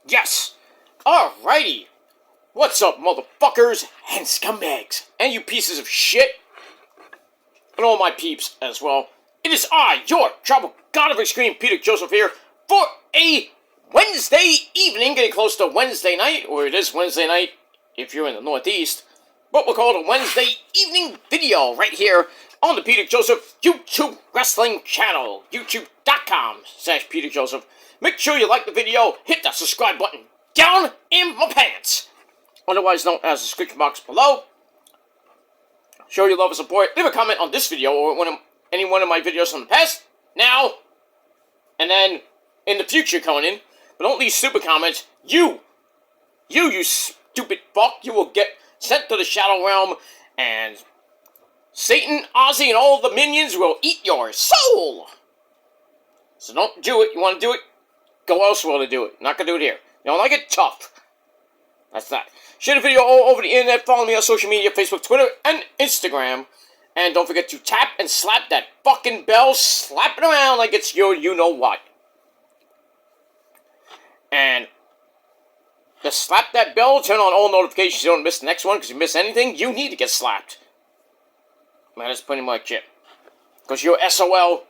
Yes! Alrighty! What's up, motherfuckers and scumbags? And you pieces of shit? And all my peeps as well. It is I, your Tribal God of Extreme, Peter Joseph here, for a Wednesday evening, getting close to Wednesday night, or it is Wednesday night if you're in the Northeast, what we'll call a Wednesday evening video right here on the Peter Joseph YouTube Wrestling channel, youtube.com/Peter Joseph. Make sure you like the video, hit that subscribe button down in my pants, otherwise known as the description box below. Show your love and support. Leave a comment on this video or any one of my videos from the past, now, and then in the future, Conan. But don't leave stupid comments. You stupid fuck, you will get sent to the Shadow Realm, and Satan, Ozzy, and all the minions will eat your soul. So don't do it. You want to do it? Go elsewhere to do it. Not gonna do it here. You don't like it? Tough. That's that. Share the video all over the internet. Follow me on social media, Facebook, Twitter, and Instagram. And don't forget to tap and slap that fucking bell. Slap it around like it's your you-know-what. And just slap that bell. Turn on all notifications so you don't miss the next one. Because if you miss anything, you need to get slapped. Man, that's pretty much it. Because you're SOL.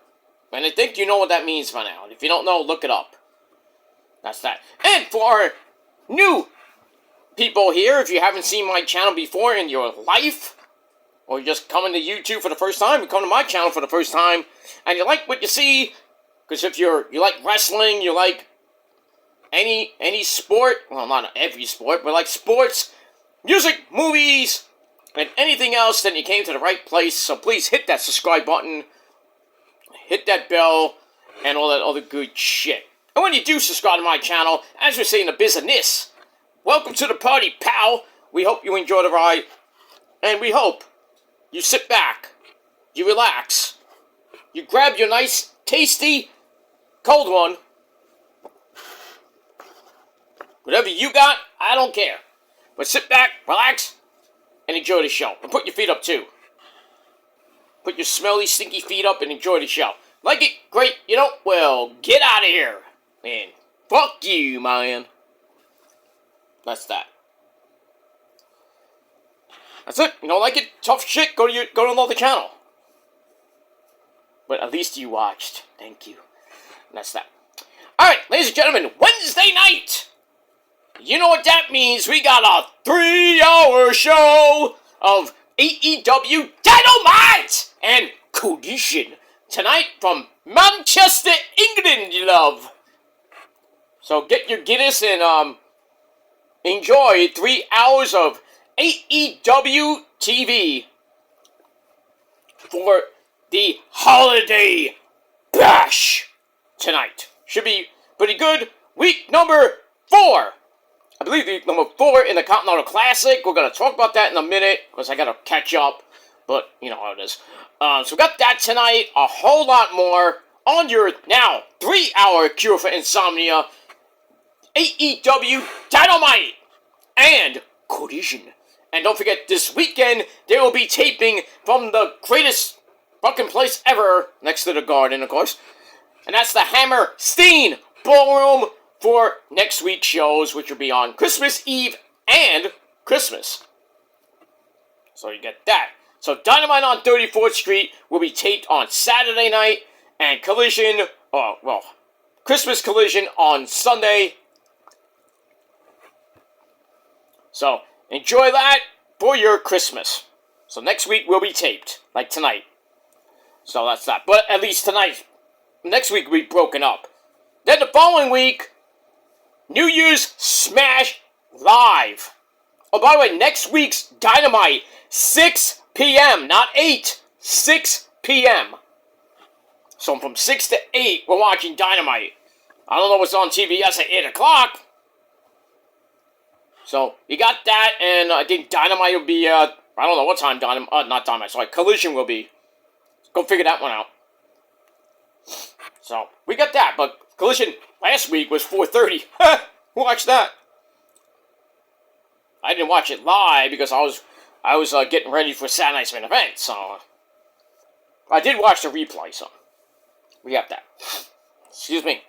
And I think you know what that means by now. If you don't know, look it up. That's that. And for our new people here, if you haven't seen my channel before in your life, or you're just coming to YouTube for the first time, you come to my channel for the first time, and you like what you see, because if you like wrestling, you like any sport, well, not every sport, but like sports, music, movies, and anything else, then you came to the right place. So please hit that subscribe button, hit that bell, and all that other good shit. And when you do subscribe to my channel, as we say in the business, welcome to the party, pal. We hope you enjoy the ride, and we hope you sit back, you relax, you grab your nice, tasty, cold one, whatever you got, I don't care. But sit back, relax, and enjoy the show. And put your feet up, too. Put your smelly, stinky feet up and enjoy the show. Like it? Great. You don't? Well, get out of here. Man, fuck you, man. That's that. That's it. You don't like it? Tough shit. Go to another channel. But at least you watched. Thank you. And that's that. Alright, ladies and gentlemen, Wednesday night! You know what that means. We got a 3-hour show of AEW Dynamite and Collision tonight from Manchester, England, love. So get your Guinness and enjoy 3 hours of AEW TV for the Holiday Bash tonight. Should be pretty good. Week number 4. I believe week number 4 in the Continental Classic. We're going to talk about that in a minute because I got to catch up. But you know how it is. So we got that tonight. A whole lot more on your now 3-hour cure for insomnia. AEW Dynamite and Collision. And don't forget, this weekend, they will be taping from the greatest fucking place ever, next to the Garden, of course. And that's the Hammerstein Ballroom for next week's shows, which will be on Christmas Eve and Christmas. So you get that. So Dynamite on 34th Street will be taped on Saturday night, and Collision, Christmas Collision on Sunday. So, enjoy that for your Christmas. So next week will be taped, like tonight. So that's that. But at least tonight, next week will be broken up. Then the following week, New Year's Smash Live. Oh, by the way, next week's Dynamite, 6 p.m., not 8, 6 p.m. So from 6 to 8, we're watching Dynamite. I don't know what's on TBS at 8 o'clock. So, you got that, and I think Dynamite will be, I don't know what time Collision will be. Go figure that one out. So, we got that, but Collision last week was 4:30. Who watched that? I didn't watch it live because I was getting ready for Saturday night's main event, so I did watch the replay, so we have that. Excuse me.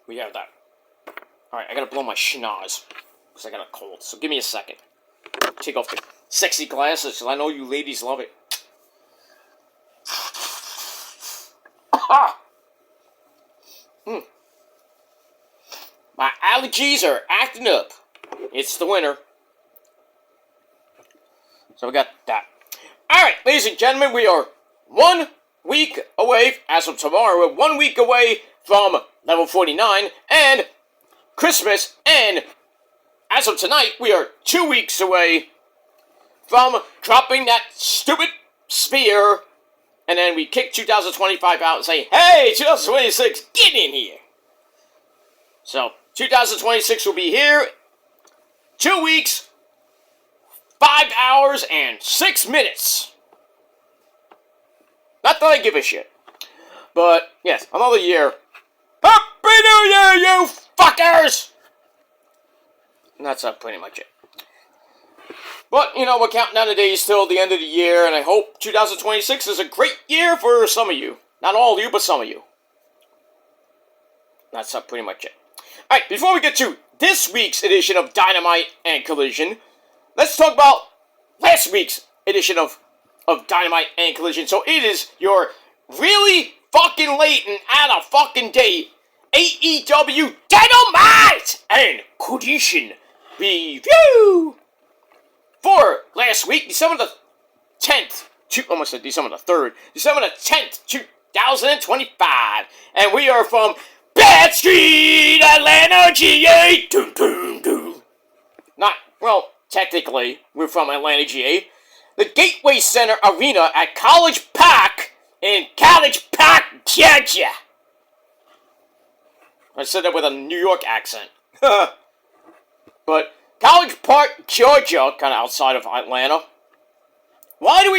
We have that. Alright, I gotta blow my schnoz. Because I got a cold. So give me a second. Take off the sexy glasses, because I know you ladies love it. My allergies are acting up. It's the winter. So we got that. Alright, ladies and gentlemen, we are 1 week away, as of tomorrow, we're 1 week away from level 49 and Christmas, and as of tonight, we are 2 weeks away from dropping that stupid spear, and then we kick 2025 out and say, hey, 2026, get in here! So, 2026 will be here, 2 weeks, 5 hours, and 6 minutes. Not that I give a shit. But, yes, another year. Happy New Year, you fuckers! And that's pretty much it. But, you know, we're counting down the days till the end of the year, and I hope 2026 is a great year for some of you. Not all of you, but some of you. That's pretty much it. Alright, before we get to this week's edition of Dynamite and Collision, let's talk about last week's edition of Dynamite and Collision. So it is your really fucking late and out of fucking date AEW Dynamite and Collision review for last week, December the 10th, almost said December the 3rd, December the 10th, 2025, and we are from Bad Street, Atlanta, GA. Doom, doom, doom. Not, well, technically, we're from Atlanta, GA. The Gateway Center Arena at College Park in College Park, Georgia. I said that with a New York accent. But College Park, Georgia, kind of outside of Atlanta. Why do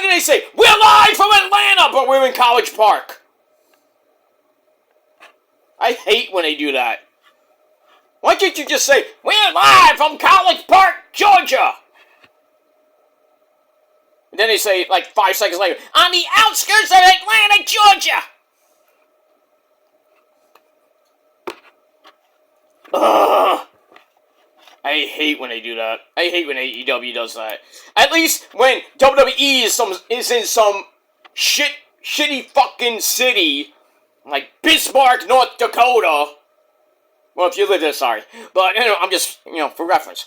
they say, we're live from Atlanta, but we're in College Park? I hate when they do that. Why can't you just say, we're live from College Park, Georgia? And then they say, like, 5 seconds later, on the outskirts of Atlanta, Georgia! Ugh. I hate when they do that. I hate when AEW does that. At least when WWE is in some shitty fucking city, like Bismarck, North Dakota. Well, if you live there, sorry. But, you know, I'm just, you know, for reference.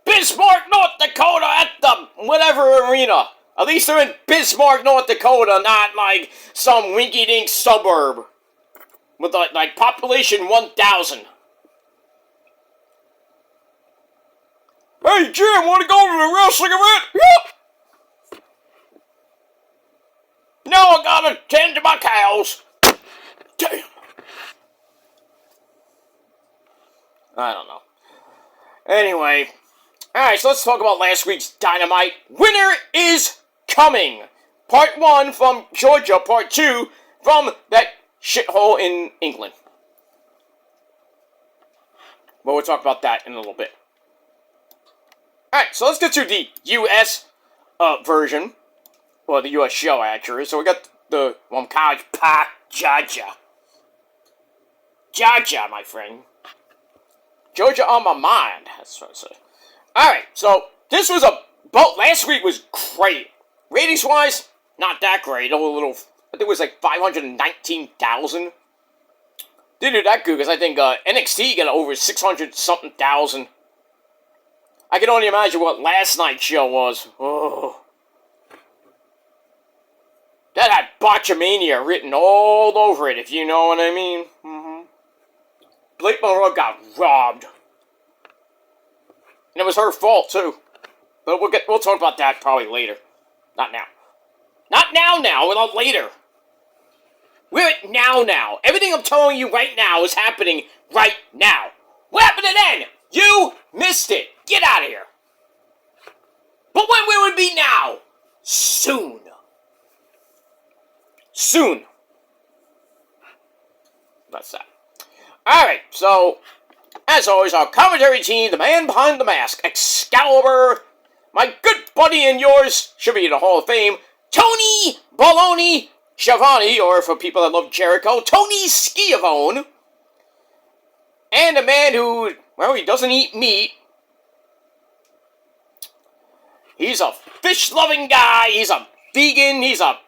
Bismarck, North Dakota at the whatever arena. At least they're in Bismarck, North Dakota, not like some winky-dink suburb with like population 1,000. Hey, Jim, want to go to the wrestling event? Yep. No, I gotta tend to my cows. Damn. I don't know. Anyway. Alright, so let's talk about last week's Dynamite. Winter is coming. Part 1 from Georgia. Part 2 from that shithole in England. Well, we'll talk about that in a little bit. Alright, so let's get to the U.S. version. Well, the U.S. show, actually. So we got the College Park, Georgia. Georgia, my friend. Georgia on my mind. That's what I say. Alright, so this was last week was great. Ratings-wise, not that great. A little, I think it was like 519,000. Didn't do that good, because I think NXT got over 600-something thousand. I can only imagine what last night's show was. Oh. That had Botchamania written all over it, if you know what I mean. Mm-hmm. Blake Monroe got robbed. And it was her fault, too. But we'll talk about that probably later. Not now. Not now, but later. We're at now. Everything I'm telling you right now is happening right now. What happened to then? You missed it. Get out of here. But when will it be now? Soon. That's that. Alright, so, as always, our commentary team, the man behind the mask, Excalibur, my good buddy and yours, should be in the Hall of Fame, Tony Baloney Schiavone, or for people that love Jericho, Tony Schiavone. And a man who, well, he doesn't eat meat. He's a fish-loving guy. He's a vegan. He's a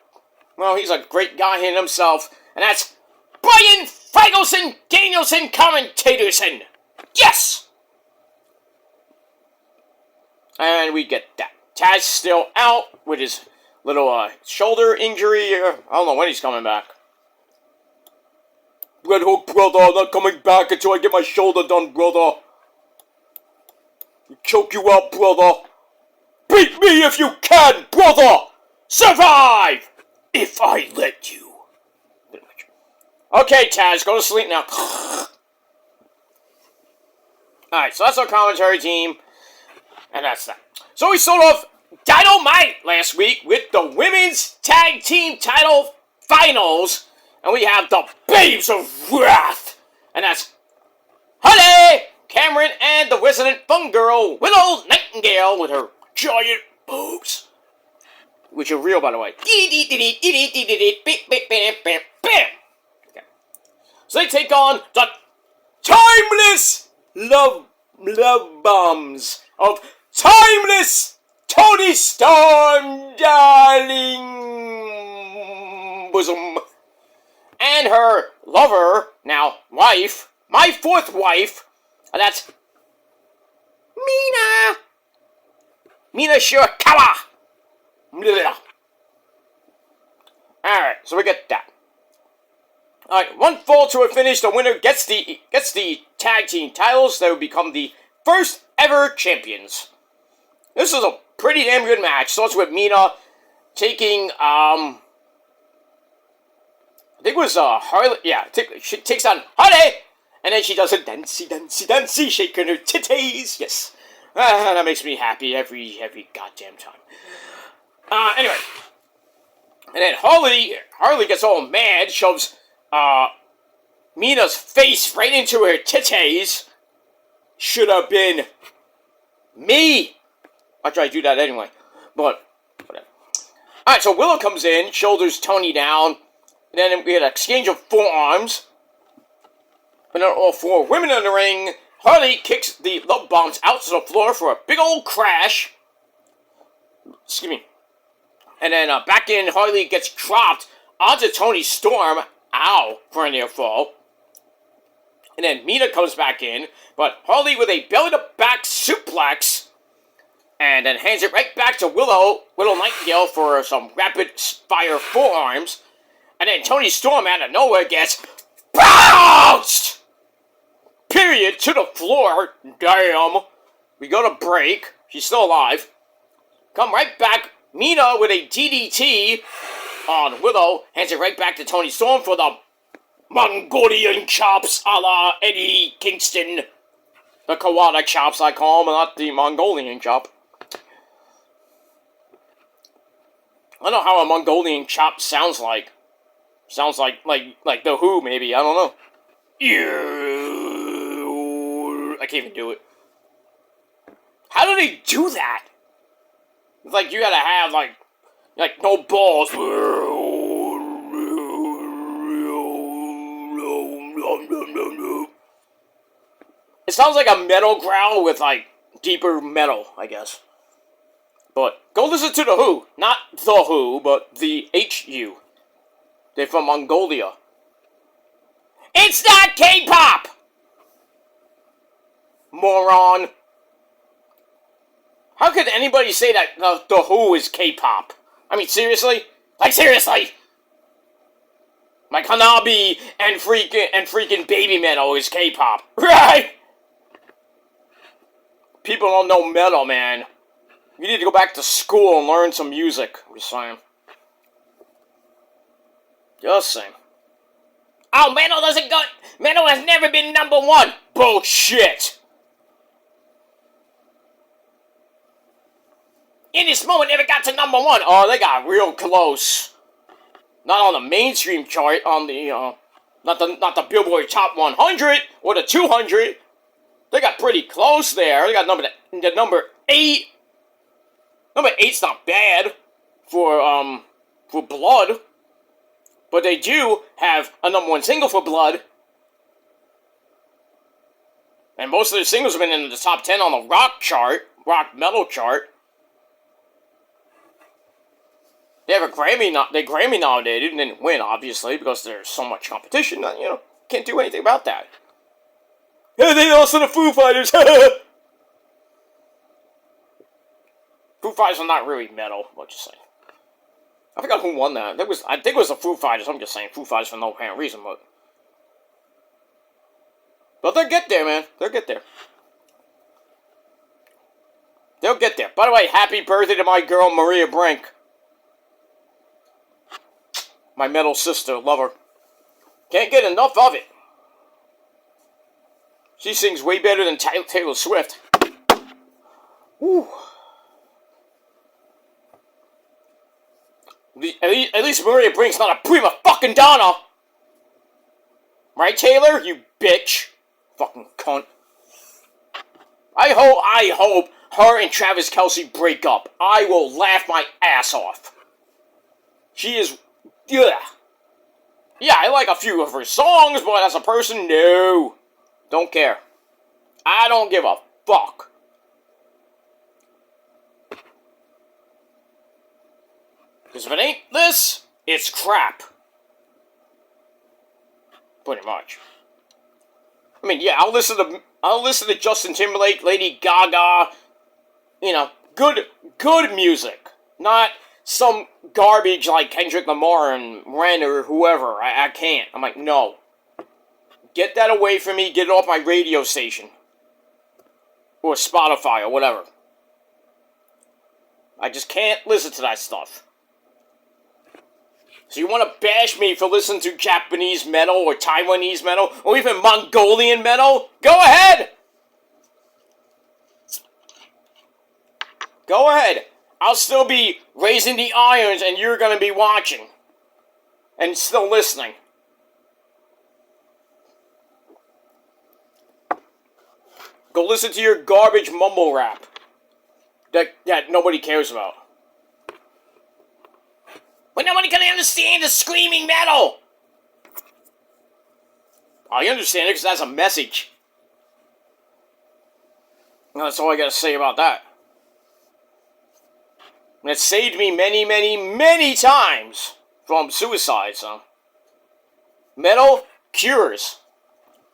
great guy in himself. And that's Brian Fagelson Danielson Commentatorson. Yes! And we get that. Taz still out with his little shoulder injury. I don't know when he's coming back. Red Hook, brother, I'm not coming back until I get my shoulder done, brother. Choke you out, brother. Beat me if you can, brother! Survive! If I let you. Okay, Taz, go to sleep now. Alright, so that's our commentary team. And that's that. So we started off Dynamite last week with the Women's Tag Team Title Finals. And we have the Babes of Wrath. And that's Holly, Cameron, and the resident fun girl, Willow Nightingale, with her giant boobs. Which are real, by the way. Okay. So they take on the timeless love bombs of timeless Tony Storm, darling bosom, and her lover, now wife, my fourth wife, and that's Mina Shirakawa. Alright, so we get that. Alright, one fall to a finish, the winner gets the tag team titles. They will become the first ever champions. This is a pretty damn good match. Starts with Mina taking, I think it was, Harley, yeah, she takes on Harley, and then she does a dancey, shaking her titties, yes. That makes me happy every goddamn time. Anyway. And then Harley gets all mad, shoves, Mina's face right into her titties. Should have been me. I try to do that anyway, but whatever. Alright, so Willow comes in, shoulders Tony down, and then we had an exchange of forearms. And then all four women in the ring. Harley kicks the love bombs out to the floor for a big old crash. Excuse me. And then back in, Harley gets dropped onto Tony Storm. Ow, for a near fall. And then Mina comes back in, but Harley with a belly-to-back suplex. And then hands it right back to Willow Nightingale for some rapid-fire forearms. And then Tony Storm out of nowhere gets bounced! Period, to the floor. Damn. We go to break. She's still alive. Come right back. Mina with a DDT on Willow. Hands it right back to Tony Storm for the Mongolian chops a la Eddie Kingston. The Kawada chops, I call them, not the Mongolian chop. I don't know how a Mongolian chop sounds like. Sounds like The Who, maybe. I don't know. I can't even do it. How do they do that? It's like you gotta have, like no balls. It sounds like a metal growl with, like, deeper metal, I guess. But go listen to The Who. Not The Who, but the HU. They're from Mongolia. It's not K-pop! Moron. How could anybody say that The Who is K-pop? I mean, seriously? Like, seriously? Like, Hanabi and freaking Baby Metal is K-pop. Right? People don't know metal, man. You need to go back to school and learn some music. I'm just saying. Just saying. Oh, metal doesn't go... Metal has never been number one. Bullshit. In this moment, never got to number one. Oh, they got real close. Not on the mainstream chart, on the, not the Billboard Top 100 or the 200. They got pretty close there. They got number 8. Number 8's not bad for Blood. But they do have a number 1 single for Blood. And most of their singles have been in the top 10 on the rock metal chart. They have a Grammy nominated and didn't win, obviously, because there's so much competition. Can't do anything about that. Hey, they lost to the Foo Fighters. Foo Fighters are not really metal. What you say? I forgot who won that. I think it was the Foo Fighters. I'm just saying Foo Fighters for no apparent reason, but they'll get there, man. They'll get there. They'll get there. By the way, happy birthday to my girl Maria Brink. My metal sister, love her. Can't get enough of it. She sings way better than Taylor Swift. Woo. At least Maria Brink's not a prima fucking donna. Right, Taylor? You bitch. Fucking cunt. I hope her and Travis Kelce break up. I will laugh my ass off. She is... Yeah, I like a few of her songs, but as a person, no. Don't care. I don't give a fuck. Because if it ain't this, it's crap. Pretty much. I mean, yeah, I'll listen to Justin Timberlake, Lady Gaga, good music. Not some garbage like Kendrick Lamar and Ren or whoever. I can't. I'm like, no. Get that away from me. Get it off my radio station. Or Spotify or whatever. I just can't listen to that stuff. So you want to bash me for listening to Japanese metal or Taiwanese metal or even Mongolian metal? Go ahead! Go ahead. I'll still be raising the irons and you're going to be watching. And still listening. Go listen to your garbage mumble rap. That nobody cares about. But nobody can understand the screaming metal. I understand it because that's a message. And that's all I gotta say about that. And it saved me many, many, many times from suicide, so. Metal cures.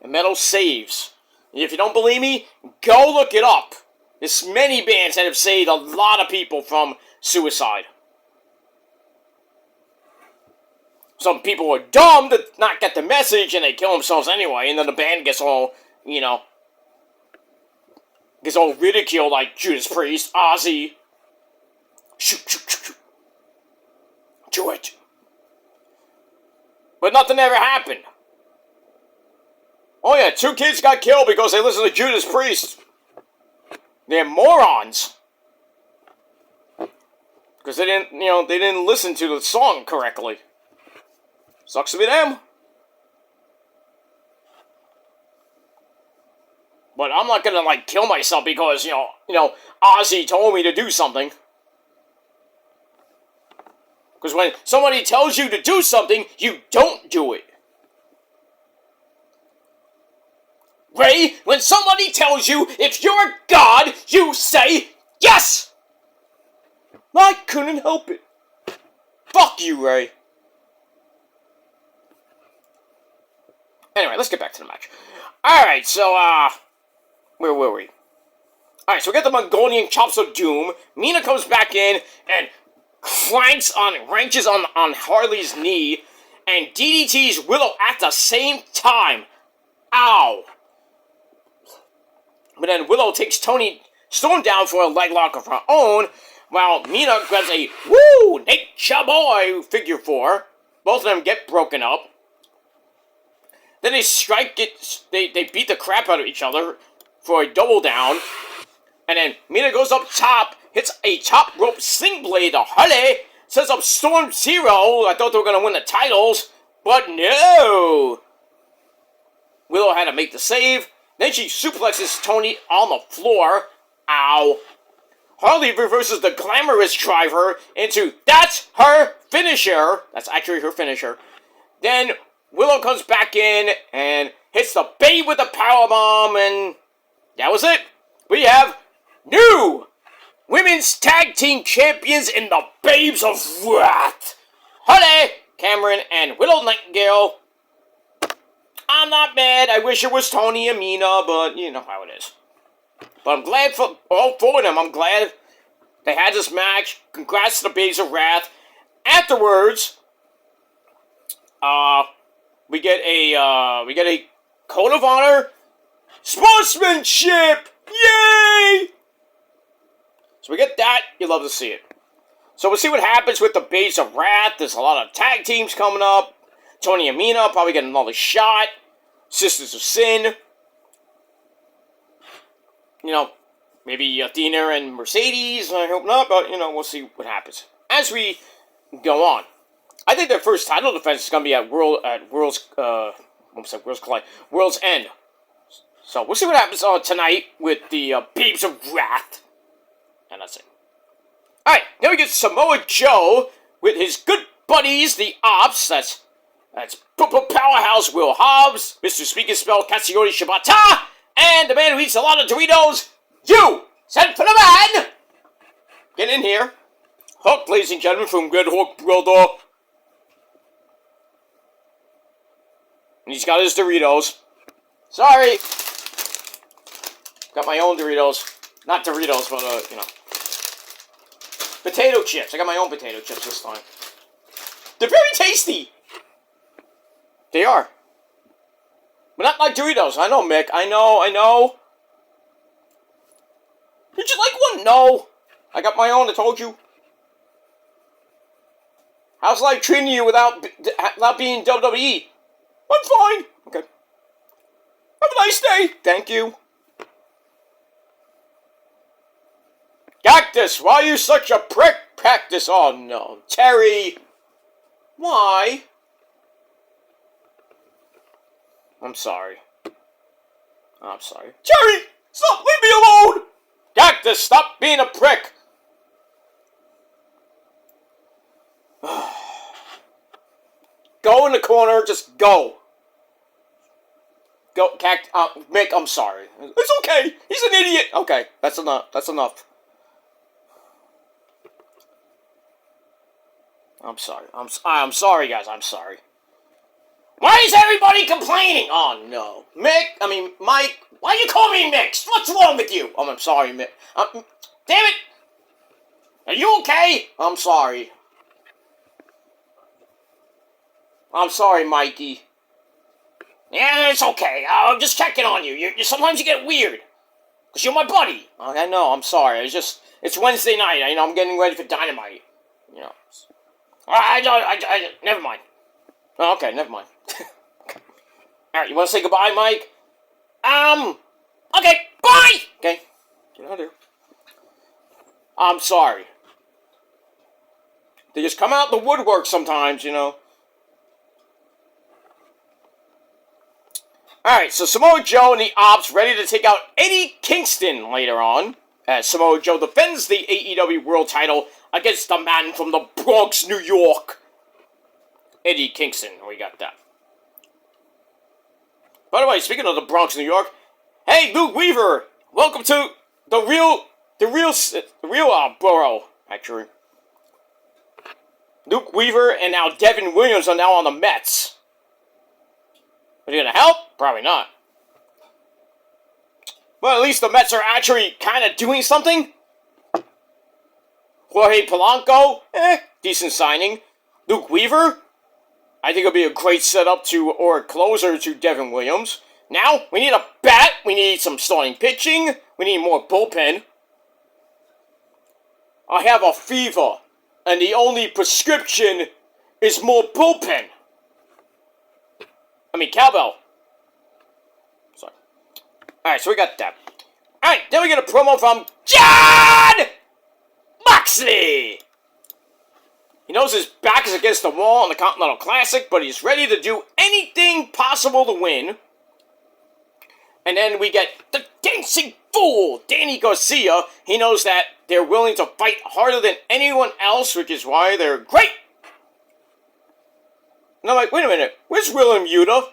And metal saves. And if you don't believe me, go look it up. There's many bands that have saved a lot of people from suicide. Some people are dumb to not get the message and they kill themselves anyway, and then the band gets all, gets all ridiculed like Judas Priest, Ozzy. Shoot. Do it. But nothing ever happened. Oh yeah, 2 kids got killed because they listened to Judas Priest. They're morons. Because they didn't listen to the song correctly. Sucks to be them. But I'm not gonna, kill myself because, Ozzy told me to do something. Because when somebody tells you to do something, you don't do it. Ray, when somebody tells you if you're God, you say yes! I couldn't help it. Fuck you, Ray. Anyway, let's get back to the match. Alright, so, where were we? Alright, so we got the Mongolian Chops of Doom. Mina comes back in and wrenches on Harley's knee and DDTs Willow at the same time. Ow. But then Willow takes Toni Storm down for a leg lock of her own, while Mina grabs a Nature Boy figure 4. Both of them get broken up. Then they they beat the crap out of each other for a double down. And then Mina goes up top, hits a top rope sling blade to Harley, sets up Storm Zero. I thought they were going to win the titles, but no. Willow had to make the save. Then she suplexes Toni on the floor. Ow. Harley reverses the glamorous driver into that's her finisher. That's actually her finisher. Then Willow comes back in and hits the bait with the powerbomb, and that was it. We have new women's tag team champions in the Babes of Wrath. Holly, Cameron, and Willow Nightingale. I'm not mad. I wish it was Tony and Mina, but you know how it is. But I'm glad for all four of them. I'm glad they had this match. Congrats to the Babes of Wrath. Afterwards, we get a Code of Honor sportsmanship. Yay! So we get that. You love to see it. So we'll see what happens with the Babes of Wrath. There's a lot of tag teams coming up. Tony and Mina probably get another shot. Sisters of Sin. You know, maybe Athena and Mercedes. I hope not, but, you know, we'll see what happens. As we go on, I think their first title defense is going to be at World's End. So we'll see what happens tonight with the Babes of Wrath. And that's it. Alright, then we get Samoa Joe with his good buddies, the Ops. That's Powerhouse Will Hobbs, Mr. Speak and Spell Katsuyori Shibata, and the man who eats a lot of Doritos, you! Send for the man! Get in here. Hook, ladies and gentlemen, from Red Hawk Brother. And he's got his Doritos. Sorry. Got my own Doritos. Not Doritos, but, you know. Potato chips. I got my own potato chips this time. They're very tasty. They are. But not like Doritos. I know, Mick. I know. Did you like one? No. I got my own, I told you. How's life treating you without being WWE? I'm fine. Okay. Have a nice day. Thank you. Cactus, why are you such a prick? Cactus, oh no. Terry. Why? I'm sorry. Terry, stop, leave me alone! Cactus, stop being a prick. Go in the corner, just go. Go, Mick, I'm sorry. It's okay, he's an idiot. Okay, that's enough. I'm sorry. I'm sorry, guys. I'm sorry. Why is everybody complaining? Oh, no. Mike, why you call me Mick? What's wrong with you? Oh, I'm sorry, Mick. Damn it! Are you okay? I'm sorry. I'm sorry, Mikey. Yeah, it's okay. I'm just checking on you. Sometimes you get weird. Because you're my buddy. I know, I'm sorry. It's Wednesday night. I'm getting ready for Dynamite. You know. Never mind. Oh, okay, never mind. Alright, you want to say goodbye, Mike? Okay, bye! Okay, get out of here. I'm sorry. They just come out the woodwork sometimes, you know. Alright, so Samoa Joe and the Ops ready to take out Eddie Kingston later on, as Samoa Joe defends the AEW World title against the man from the Bronx, New York. Eddie Kingston, we got that. By the way, speaking of the Bronx, New York, hey, Luke Weaver, welcome to the real borough, actually. Luke Weaver and now Devin Williams are now on the Mets. Are you gonna help? Probably not. Well, at least the Mets are actually kind of doing something. Jorge Polanco, decent signing. Luke Weaver, I think it'll be a great setup or a closer to Devin Williams. Now, we need a bat, we need some starting pitching, we need more bullpen. I have a fever, and the only prescription is more bullpen. Cowbell. Sorry. Alright, so we got that. Alright, then we get a promo from Jon Moxley. He knows his back is against the wall in the Continental Classic, but he's ready to do anything possible to win. And then we get the Dancing Fool, Danny Garcia. He knows that they're willing to fight harder than anyone else, which is why they're great. And I'm like, wait a minute, where's William Yuta?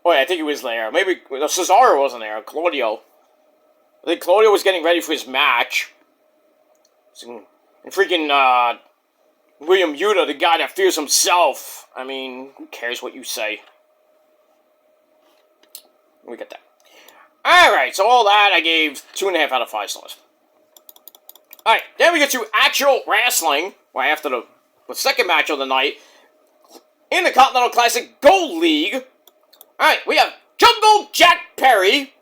Oh, yeah, I think he was there. Maybe Cesaro wasn't there, Claudio. I think Claudio was getting ready for his match. And freaking, William Yuta, the guy that fears himself. I mean, who cares what you say? We got that. Alright, so all that I gave 2.5 out of 5 stars. Alright, then we get to actual wrestling, right after the second match of the night, in the Continental Classic Gold League. Alright, we have Jungle Jack Perry,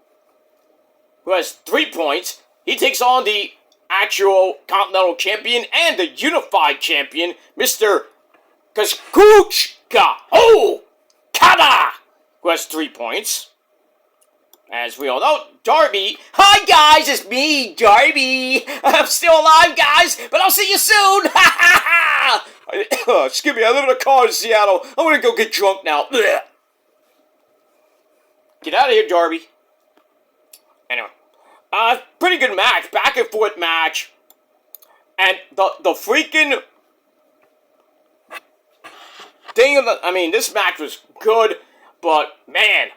who has 3 points. He takes on the actual Continental Champion and the Unified Champion, Mr. Kazuchika Okada, who has 3 points. As we all know, Darby. Hi guys, it's me, Darby. I'm still alive, guys, but I'll see you soon. Excuse me, I live in a car in Seattle. I'm gonna go get drunk now. Get out of here, Darby. Anyway, pretty good match, back and forth match, and the freaking thing of this match was good, but man.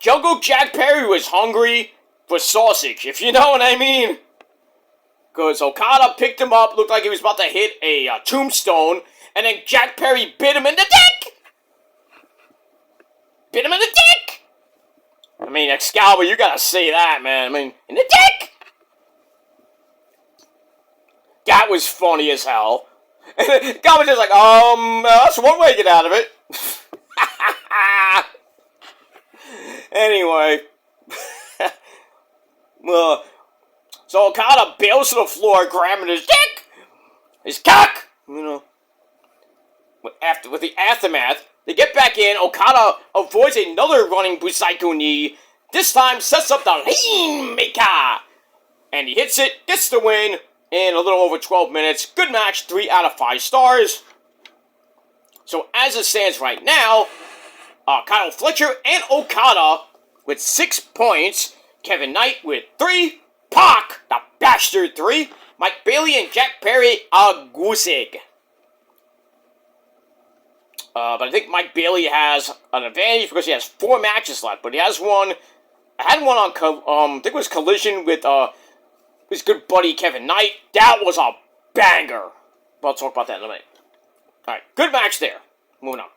Jungle Jack Perry was hungry for sausage, if you know what I mean. Because Okada picked him up, looked like he was about to hit a tombstone, and then Jack Perry bit him in the dick! Bit him in the dick! I mean, Excalibur, you gotta say that, man. I mean, in the dick! That was funny as hell. And God was just like, that's one way to get out of it. Anyway, so Okada bails to the floor, grabbing his dick, his cock, with the aftermath, they get back in. Okada avoids another running Busaiko knee, this time sets up the Rainmaker, and he hits it, gets the win in a little over 12 minutes. Good match, 3 out of 5 stars. So as it stands right now, Kyle Fletcher and Okada with 6 points. Kevin Knight with 3. Pac, the bastard, 3. Mike Bailey and Jack Perry, a goose egg. But I think Mike Bailey has an advantage because he has 4 matches left. But he has one. I had one on, I think it was Collision with his good buddy Kevin Knight. That was a banger. But I'll talk about that in a minute. Alright, good match there. Moving on.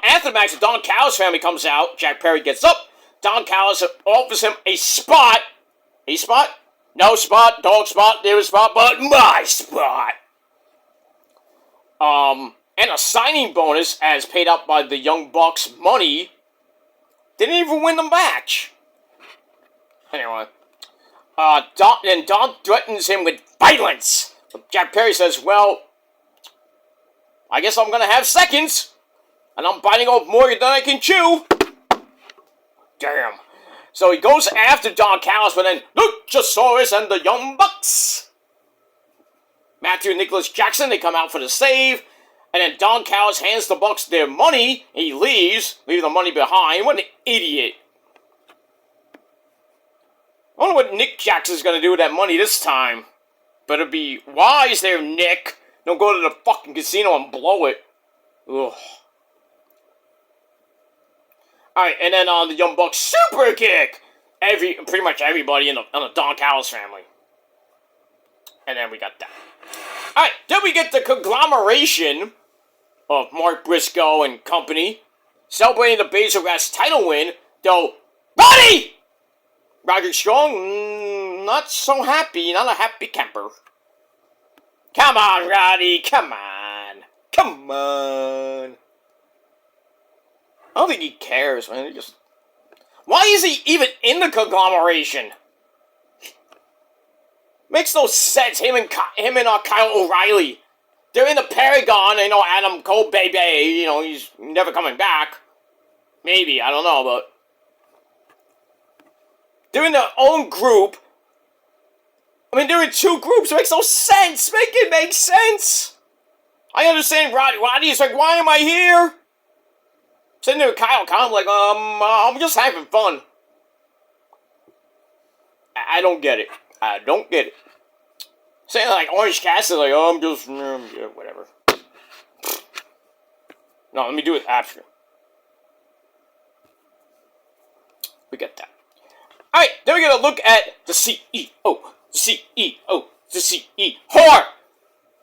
After the match, the Don Callis family comes out. Jack Perry gets up. Don Callis offers him a spot. A spot? No spot. Dog spot. There was a spot. But my spot. And a signing bonus as paid out by the Young Bucks money. Didn't even win the match. Anyway. Don threatens him with violence. Jack Perry says, well, I guess I'm going to have seconds. And I'm biting off more than I can chew. Damn. So he goes after Don Callis, but then Luchasaurus and the Young Bucks. Matthew and Nicholas Jackson, they come out for the save. And then Don Callis hands the Bucks their money. He leaves, leaving the money behind. What an idiot. I wonder what Nick Jackson's going to do with that money this time. Better be wise there, Nick. Don't go to the fucking casino and blow it. Ugh. Alright, and then on the Young Bucks super kick. Pretty much everybody in the Don Callis family. And then we got that. Alright, then we get the conglomeration of Mark Briscoe and company celebrating the Baszler Rats title win, though Roddy! Roderick Strong, not so happy, not a happy camper. Come on, Roddy, come on. Come on. I don't think he cares, man. Why is he even in the conglomeration? Makes no sense. Him and Kyle O'Reilly. They're in the Paragon. Adam Cole, baby. He's never coming back. Maybe, I don't know, but they're in their own group. They're in 2 groups. It makes no sense. Make it make sense. I understand Roddy. Roddy's like, why am I here? Sitting there with Kyle. Kyle's like, I'm just having fun. I don't get it. I don't get it. Saying like Orange Cassidy, like, I'm just, yeah, whatever. No, let me do it after. We get that. Alright, then we a look at the CEO. The CEO.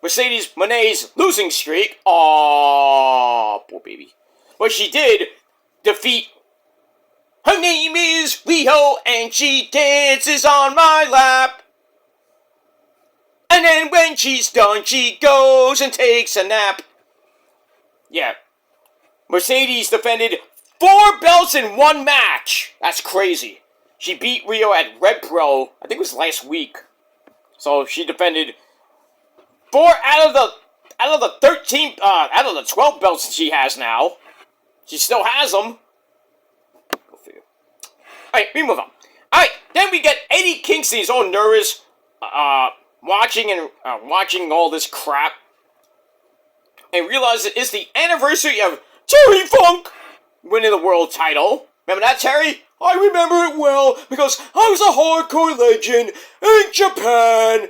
Mercedes Monet's losing streak. Aww, poor baby. But she did defeat. Her name is Rio, and she dances on my lap. And then when she's done, she goes and takes a nap. Yeah. Mercedes defended 4 belts in 1 match. That's crazy. She beat Rio at Red Pro, I think it was last week. So she defended 4 out of the 13 out of the 12 belts she has now. She still has them. Go figure. Alright, we move on. Alright, then we get Eddie Kingston's all nervous, watching all this crap, and realizes it's the anniversary of Terry Funk winning the world title. Remember that, Terry? I remember it well, because I was a hardcore legend in Japan.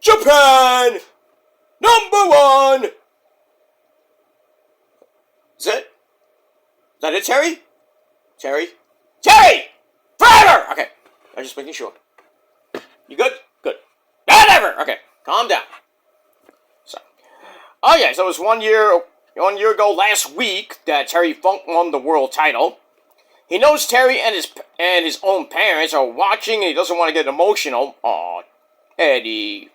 Japan! #1! Is that it, Terry? Terry? Forever! Okay, I'm just making sure. You good? Good. Whatever! Okay, calm down. So, oh yeah, so it was 1 year ago last week that Terry Funk won the world title. He knows Terry and his own parents are watching, and he doesn't want to get emotional. Aw, Eddie.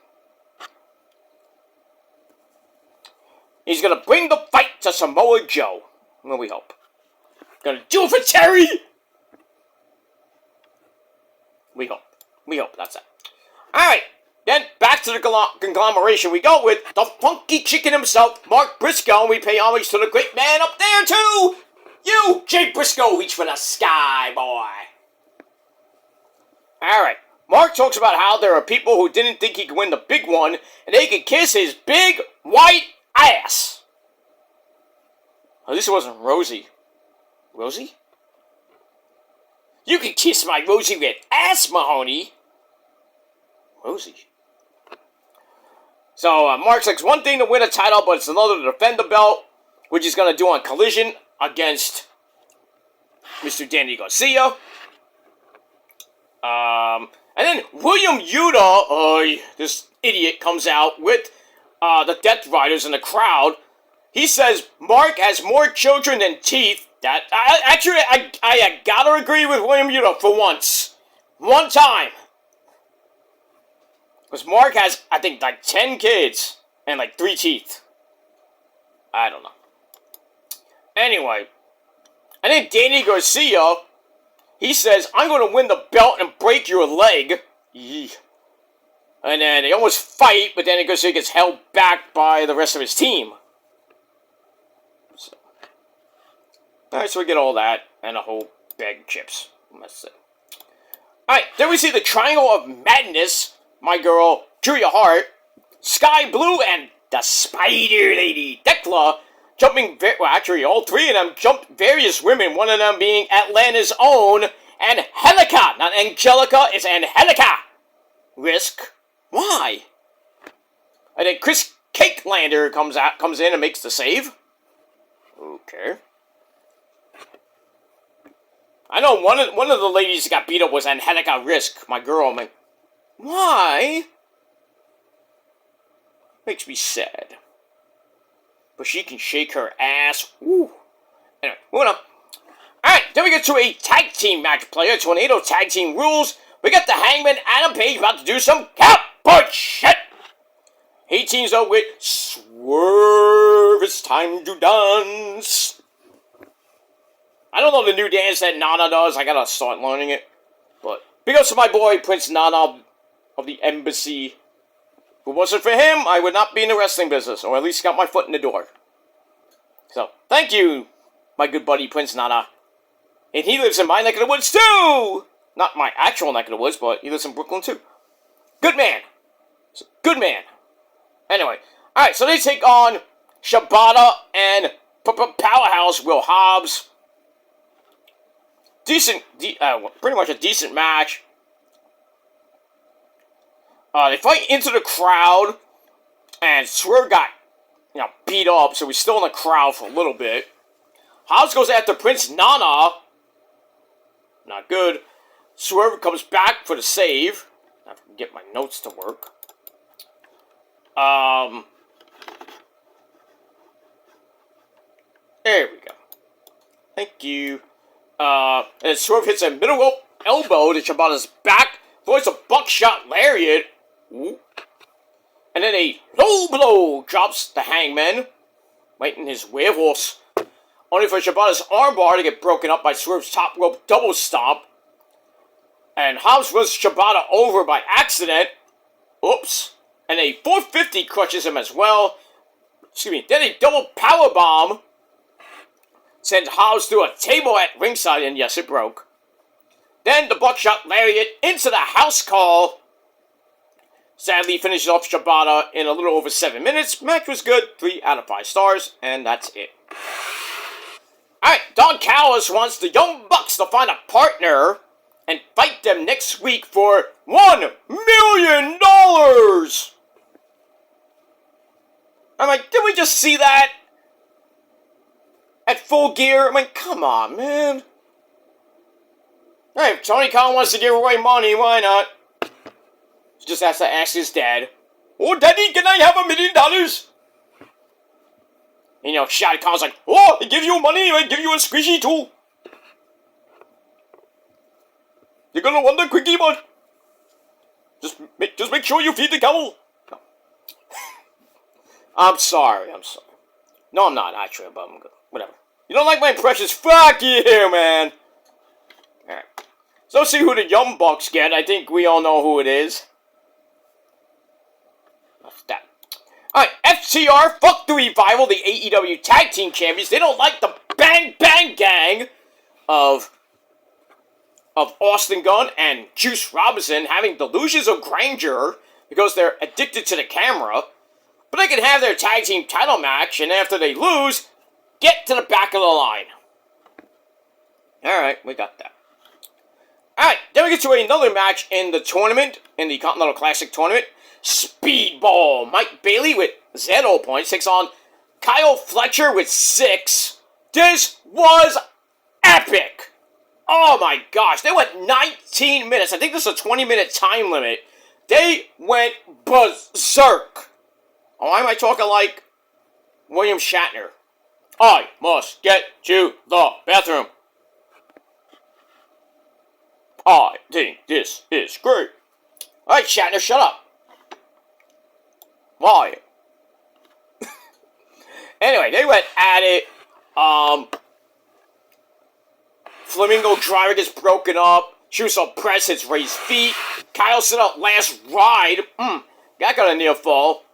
He's gonna bring the fight to Samoa Joe. Well, we hope. Gonna do it for Terry! We hope, that's it. Alright, then back to the conglomeration we go with the funky chicken himself, Mark Briscoe, and we pay homage to the great man up there too! You, Jay Briscoe, reach for the sky, boy. Alright, Mark talks about how there are people who didn't think he could win the big one, and they could kiss his big, white ass. At least it wasn't Rosie. Rosie? You can kiss my Rosie red ass, Mahoney. Rosie. So, Mark's like, it's one thing to win a title, but it's another to defend the belt, which he's going to do on Collision against Mr. Danny Garcia. And then William Yuta, this idiot, comes out with the Death Riders in the crowd. He says Mark has more children than teeth. That I gotta agree with William Yuta for once. One time. Because Mark has, I think, like 10 kids and like 3 teeth. I don't know. Anyway, and then Danny Garcia, he says, I'm going to win the belt and break your leg. Yee. And then they almost fight, but Danny Garcia gets held back by the rest of his team. So. Alright, so we get all that and a whole bag of chips. That's it. Alright, then we see the Triangle of Madness. My girl, Julia Hart, Sky Blue, and the Spider Lady, Thekla, jumping, well, actually, all 3 of them jumped various women, one of them being Atlanta's own Angelica. Not Angelica, it's Angelica. Risk. Why? And then Chris Cakelander comes in and makes the save. Okay. I know one of the ladies that got beat up was Angelica Risk, my girl. I'm like, why? Makes me sad. But she can shake her ass. Woo. Anyway, moving on. Alright, then we get to a tag team match player. Tornado tag team rules. We got the Hangman Adam Page about to do some cat shit. He teams up with Swerve. It's time to dance. I don't know the new dance that Nana does. I gotta start learning it. But big ups to my boy, Prince Nana of the Embassy. If it wasn't for him, I would not be in the wrestling business, or at least got my foot in the door. So, thank you, my good buddy, Prince Nana. And he lives in my neck of the woods, too! Not my actual neck of the woods, but he lives in Brooklyn, too. Good man. Good man. Anyway, alright, so they take on Shibata and Powerhouse Will Hobbs. Pretty much a decent match. They fight into the crowd, and Swerve got, beat up, so he's still in the crowd for a little bit. Hobbs goes after Prince Nana. Not good. Swerve comes back for the save. I have to get my notes to work. There we go. Thank you. And Swerve hits a middle rope elbow to Shibata's back, avoids a buckshot lariat. Ooh. And then a low blow drops the Hangman, right in his werewolves. Only for Shibata's armbar to get broken up by Swerve's top rope double stomp. And Hobbs runs Shibata over by accident. Oops. And a 450 crushes him as well. Excuse me. Then a double powerbomb sends Hobbs through a table at ringside, and yes, it broke. Then the buckshot lariat into the house call. Sadly finishes off Shibata in a little over 7 minutes. Match was good. 3 out of 5 stars. And that's it. Alright, Don Callis wants the Young Bucks to find a partner and fight them next week for $1 million! I'm like, did we just see that? At Full Gear? I mean, come on, man. Hey, if Tony Khan wants to give away money, why not? He just has to ask his dad, "Oh, Daddy, can I have $1 million?" You know, Shad Khan's like, "Oh, I give you money, I give you a squishy too. You're gonna want the quickie, bud. Just make sure you feed the camel." No. I'm sorry. No, I'm not, actually, but I'm good. Whatever. You don't like my impressions? Fuck you, man. Alright. So let's see who the Young Bucks get. I think we all know who it is. That's that. Alright, FTR, fuck the Revival, the AEW Tag Team Champions. They don't like the Bang Bang Gang of Austin Gunn and Juice Robinson having delusions of grandeur because they're addicted to the camera. But they can have their tag team title match, and after they lose, get to the back of the line. Alright, we got that. Alright, then we get to another match in the tournament, in the Continental Classic tournament. Speedball. Mike Bailey with 0 points takes on Kyle Fletcher with 6. This was epic. Oh my gosh, they went 19 minutes. I think this is a 20-minute time limit. They went berserk. Oh, why am I talking like William Shatner? I must get to the bathroom. I think this is great. Alright, Shatner, shut up. Why? Anyway, they went at it. Flamingo Driver gets broken up. Shuso Press hits raised feet. Kyle set up last ride. That got a near fall.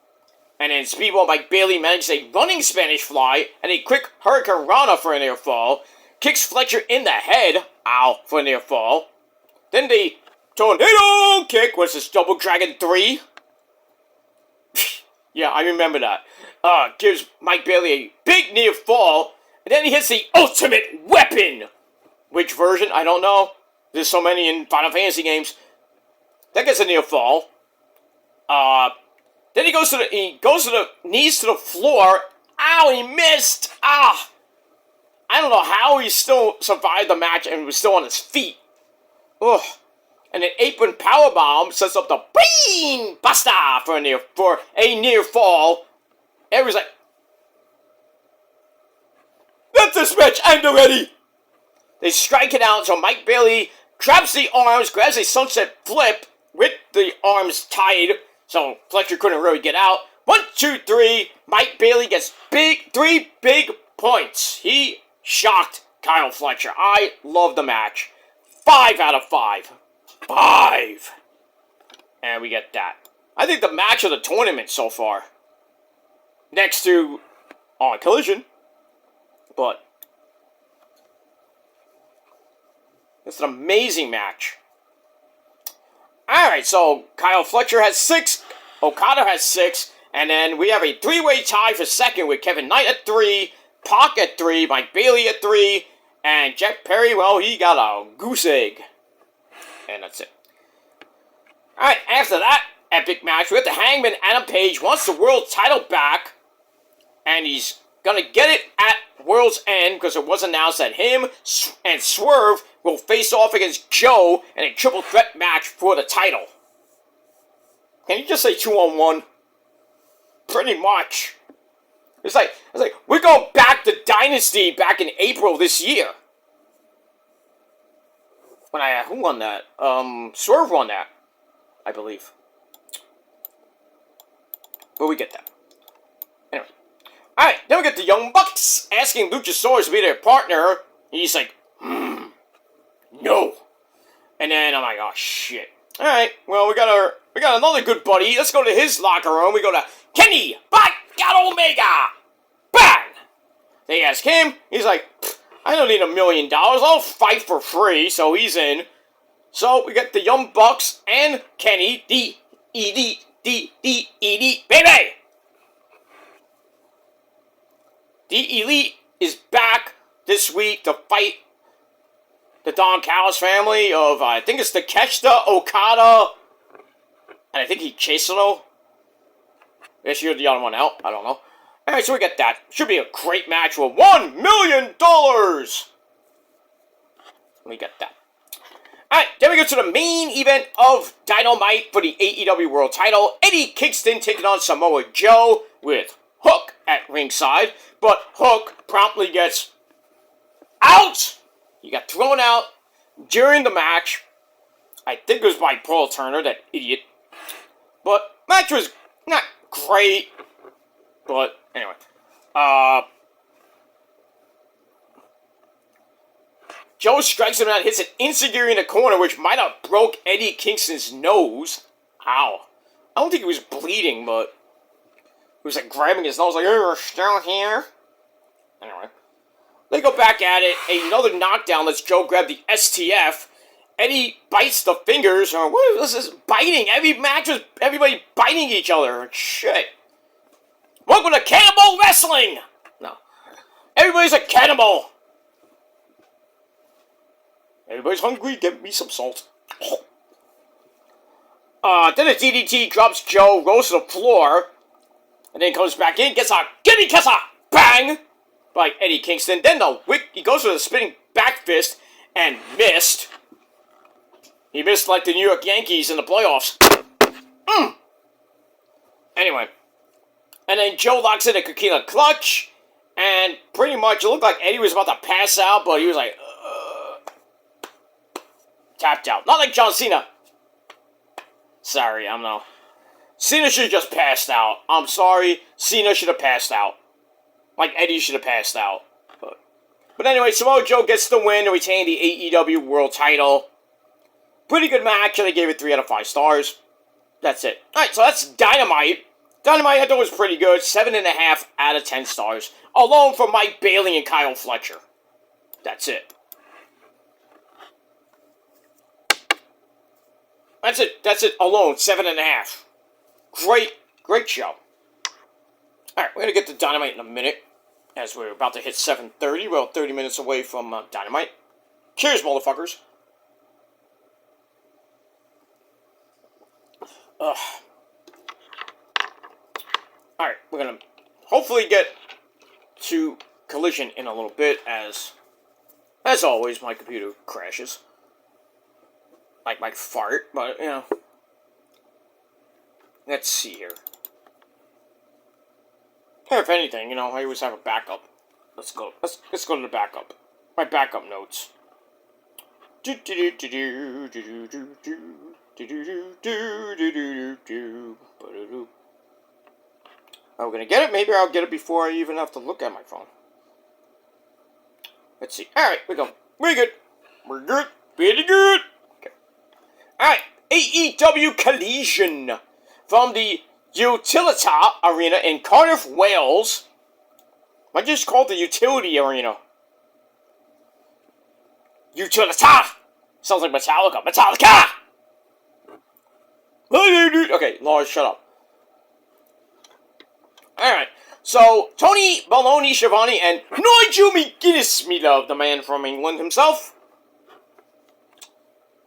And then Speedball Mike Bailey manages a running Spanish fly and a quick Hurricane Rana for a near fall. Kicks Fletcher in the head. Ow, for a near fall. Then the Tornado Kick was his Double Dragon 3. Yeah, I remember that. Gives Mike Bailey a big near fall. And then he hits the Ultimate Weapon. Which version? I don't know. There's so many in Final Fantasy games. That gets a near fall. Then he goes to the knees to the floor. Ow, he missed. I don't know how he still survived the match and was still on his feet. Ugh. And an apron powerbomb sets up the Brain Buster for a near fall. Everyone's like, let this match end already. They strike it out until Mike Bailey grabs the arms, grabs a sunset flip with the arms tied, so Fletcher couldn't really get out. 1, 2, 3. Mike Bailey gets 3 big points. He shocked Kyle Fletcher. I love the match. 5 out of 5. 5. And we get that. I think the match of the tournament so far. Next to On Collision. But it's an amazing match. Alright, so Kyle Fletcher has 6. Okada has 6. And then we have a 3-way tie for second with Kevin Knight at 3. Pac at 3. Mike Bailey at 3. And Jack Perry, well, he got a goose egg. And that's it. Alright, after that epic match, we have the Hangman. Adam Page wants the world title back. And he's gonna get it at World's End because it was announced that him and Swerve will face off against Joe in a triple threat match for the title. Can you just say 2-on-1? Pretty much. It's like we're going back to Dynasty back in April this year. Who won that? Swerve won that, I believe. But we get that. Anyway. Alright, then we get the Young Bucks asking Luchasaurus to be their partner. And he's like, no. And then I'm like, oh shit. Alright, well we got another good buddy. Let's go to his locker room. We go to Kenny by God Omega. Bang! They ask him. He's like, I don't need $1 million. I'll fight for free. So he's in. So we got the Young Bucks and Kenny, the elite, baby. The Elite is back this week to fight the Don Callis family of, I think it's Takeshita, Okada, and I think Chasano. I guess you're the other one out. I don't know. Alright, so we get that. Should be a great match with $1 million. We get that. Alright, then we go to the main event of Dynamite for the AEW World title. Eddie Kingston taking on Samoa Joe with Hook at ringside. But Hook promptly gets out. He got thrown out during the match. I think it was by Paul Turner, that idiot. But match was not great. But anyway. Joe strikes him out, hits an enziguri in the corner, which might have broke Eddie Kingston's nose. Ow. I don't think he was bleeding, but he was like grabbing his nose, like, you're still here? Anyway. They go back at it. Another knockdown lets Joe grab the STF. Eddie bites the fingers. What is this biting? Every match was everybody biting each other. Shit. Welcome to Cannibal Wrestling! No. Everybody's a cannibal. Everybody's hungry. Give me some salt. Then the DDT drops Joe, rolls to the floor, and then comes back in, gets a gimme kisser! Bang! By Eddie Kingston. Then he goes for the spinning back fist and missed. He missed like the New York Yankees in the playoffs. Anyway. And then Joe locks in a Coquina clutch. And pretty much it looked like Eddie was about to pass out, but he was like, tapped out. Not like John Cena. Sorry, I don't know. Cena should have just passed out. I'm sorry. Cena should have passed out. Like Eddie should have passed out. But anyway, Samoa Joe gets the win to retain the AEW World title. Pretty good match, and I gave it 3 out of 5 stars. That's it. Alright, so that's Dynamite. Dynamite I thought was pretty good. 7.5 out of 10 stars. Alone from Mike Bailey and Kyle Fletcher. That's it. That's it alone. 7.5. Great show. Alright, we're going to get to Dynamite in a minute. As we're about to hit 7:30. We're 30 minutes away from Dynamite. Cheers, motherfuckers. Alright, we're going to hopefully get to Collision in a little bit. As always, my computer crashes. Like my fart, but, you know. Let's see here. Hey, if anything, you know, I always have a backup. Let's go to the backup. My backup notes. Are we gonna get it? Maybe I'll get it before I even have to look at my phone. Let's see. Alright, we're good. We're good. We're good. Pretty good. Okay. Alright. AEW Collision from the Utilita Arena in Cardiff, Wales. I just called the Utility Arena. Utilita! Sounds like Metallica. Metallica! Okay, Lars, shut up. Alright, so Tony Baloney Schiavone and Nigel McGuinness, me love, the man from England himself.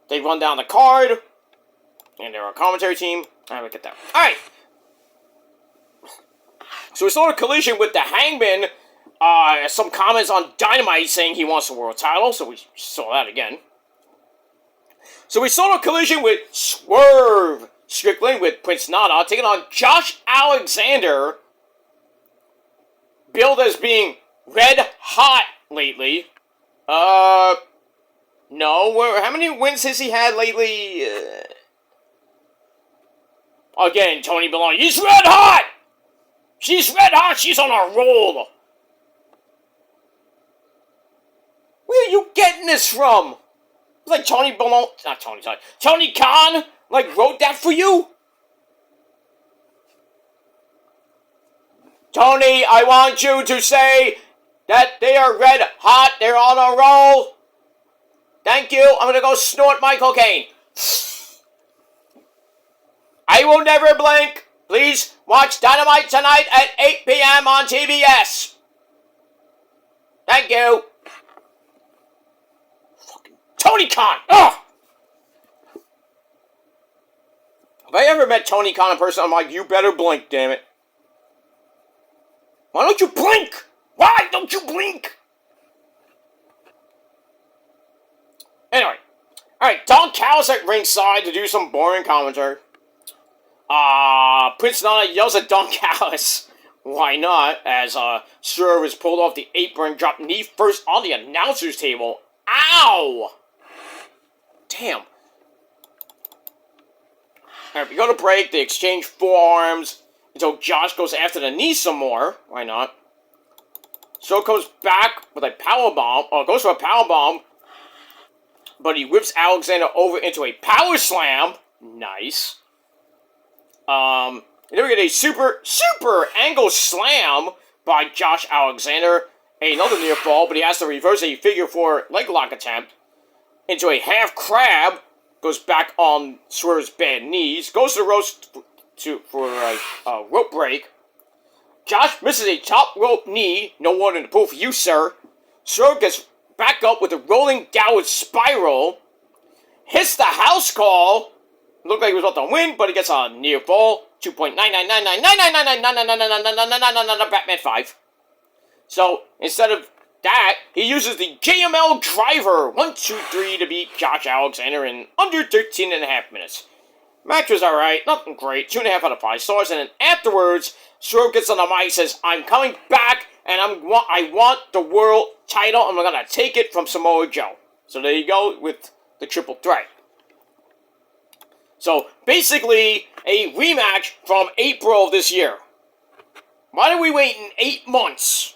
They run down the card. And they're a commentary team. Alright, look at that. Alright. So we saw a collision with the Hangman. Some comments on Dynamite saying he wants the world title. So we saw that again. So we saw a collision with Swerve Strickland with Prince Nana taking on Josh Alexander, billed as being red hot lately. No. How many wins has he had lately? Again, Tony Belong. He's red hot! She's red hot! She's on a roll! Where are you getting this from? It's like Tony Belong... Not Tony, sorry. Tony Khan, like, wrote that for you? Tony, I want you to say that they are red hot. They're on a roll. Thank you. I'm gonna go snort my cocaine. I will never blink. Please watch Dynamite tonight at 8 p.m. on TBS. Thank you. Fucking Tony Khan. Ugh. If I ever met Tony Khan in person, I'm like, you better blink, damn it. Why don't you blink? Why don't you blink? Anyway. Alright, Don Callis at ringside to do some boring commentary. Prince Nana yells at Don Callis. Why not? As Swerve is pulled off the apron, dropped knee first on the announcer's table. Ow! Damn. Alright, we go to break. They exchange forearms until Josh goes after the knee some more. Why not? So comes back with a powerbomb. Goes for a powerbomb. But he whips Alexander over into a power slam. Nice. And then we get a super angle slam by Josh Alexander. Another near fall, but he has to reverse a figure four leg lock attempt into a half crab. Goes back on Swerve's bad knees. Goes to roast for a rope break. Josh misses a top rope knee. No one in the pool for you, sir. Swerve gets back up with a rolling downward spiral. Hits the house call. Looked like he was about to win, but he gets a near fall. 2.99999999999999999 Batman 5. So instead of that, he uses the JML driver 1, 2, 3 to beat Josh Alexander in under 13.5 minutes. Match was alright, nothing great, 2.5 out of 5 stars, and then afterwards, Swerve gets on the mic and says, I'm coming back, and I want the world title, and I'm gonna take it from Samoa Joe. So there you go with the triple threat. So basically, a rematch from April of this year. Why did we wait in 8 months?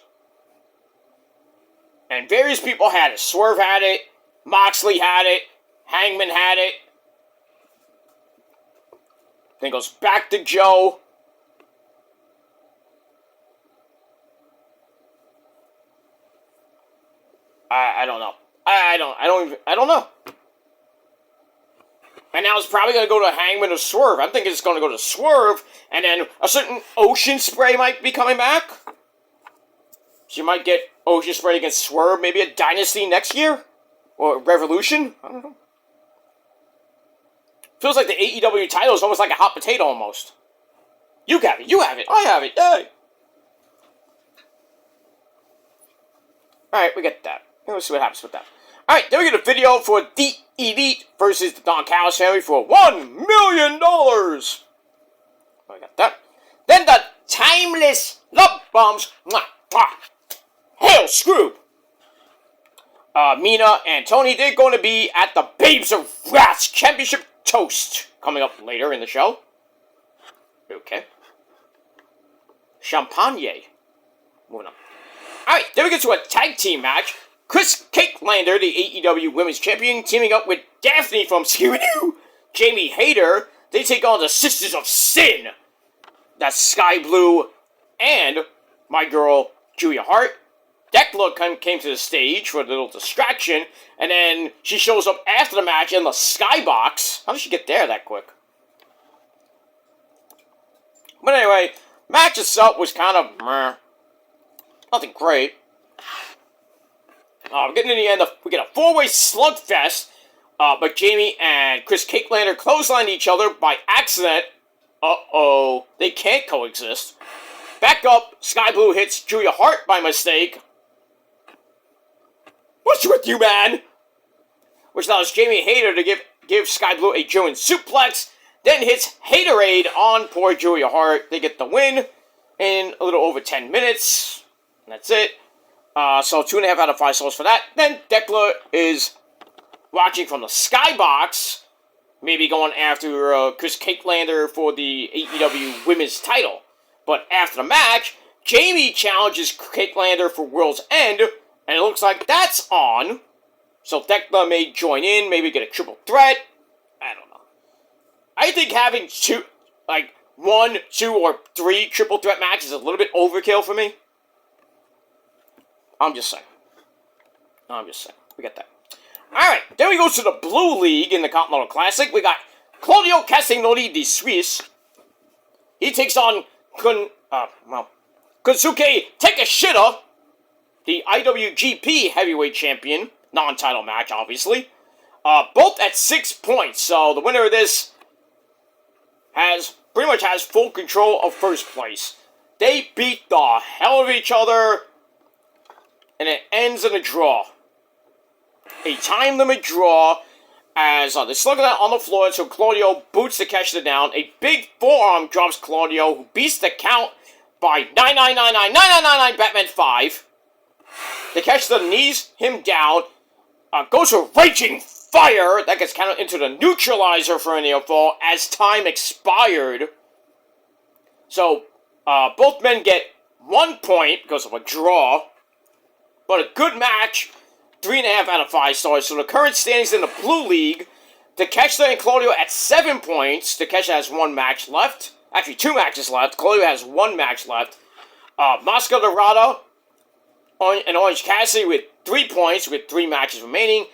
And various people had it. Swerve had it, Moxley had it, Hangman had it. Then goes back to Joe. I don't know. I don't know. And now it's probably going to go to Hangman or Swerve. I'm thinking it's going to go to Swerve, and then a certain Ocean Spray might be coming back. So you might get Ocean Spray against Swerve, maybe a Dynasty next year? Or Revolution? I don't know. Feels like the AEW title is almost like a hot potato almost. You have it, I have it, yay! Alright, we get that. Let's see what happens with that. Alright, then we get a video for The Elite versus the Don Callis family for $1 million! I got that. Then the Timeless Love Bombs. Hail Screw! Mina and Tony, they're going to be at the Babes of Wrath Championship Toast coming up later in the show. Okay. Champagne. Moving on. Alright, then we get to a tag team match. Chris Cakelander, the AEW Women's Champion, teaming up with Daphne from Scooby-Doo, Jamie Hayter. They take on the Sisters of Sin. That's Sky Blue and my girl, Julia Hart. Decla came to the stage for a little distraction, and then she shows up after the match in the skybox. How did she get there that quick? But anyway, match itself was kind of meh. Nothing great. Getting in the end, we get a four-way slugfest, but Jamie and Chris Cakelander clothesline each other by accident. Uh-oh, they can't coexist. Back up, Sky Blue hits Julia Hart by mistake. What's with you, man? Which allows Jamie Hayter to give gives Sky Blue a German suplex, then hits Haterade on poor Julia Hart. They get the win in a little over 10 minutes. And that's it. So 2.5 out of 5 stars for that. Then Decla is watching from the skybox, maybe going after Chris Cakelander for the AEW Women's title. But after the match, Jamie challenges Cakelander for World's End, and it looks like that's on. So Decla may join in, maybe get a triple threat. I don't know. I think having 1, 2, or 3 triple threat matches is a little bit overkill for me. I'm just saying. We got that. Alright, then we go to the Blue League in the Continental Classic. We got Claudio Castagnoli de Suisse. He takes on Kosuke Takeshita, the IWGP Heavyweight Champion. Non-title match, obviously. Both at 6 points, so the winner of this pretty much has full control of first place. They beat the hell of each other, and it ends in a draw. A time limit draw, as they slug it out on the floor, so Claudio boots Takeshita down. A big forearm drops Claudio, who beats the count by 9999999 Batman 5. Takeshita knees him down, goes for Raging Fire, that gets counted into the neutralizer for a near fall as time expired. So, both men get 1 point because of a draw, but a good match, 3.5 out of 5 stars. So the current standings in the Blue League, Takeshita and Claudio at 7 points. Takeshita has 1 match left. Actually, 2 matches left. Claudio has 1 match left. Moscow Dorada and Orange Cassidy with 3 points with 3 matches remaining.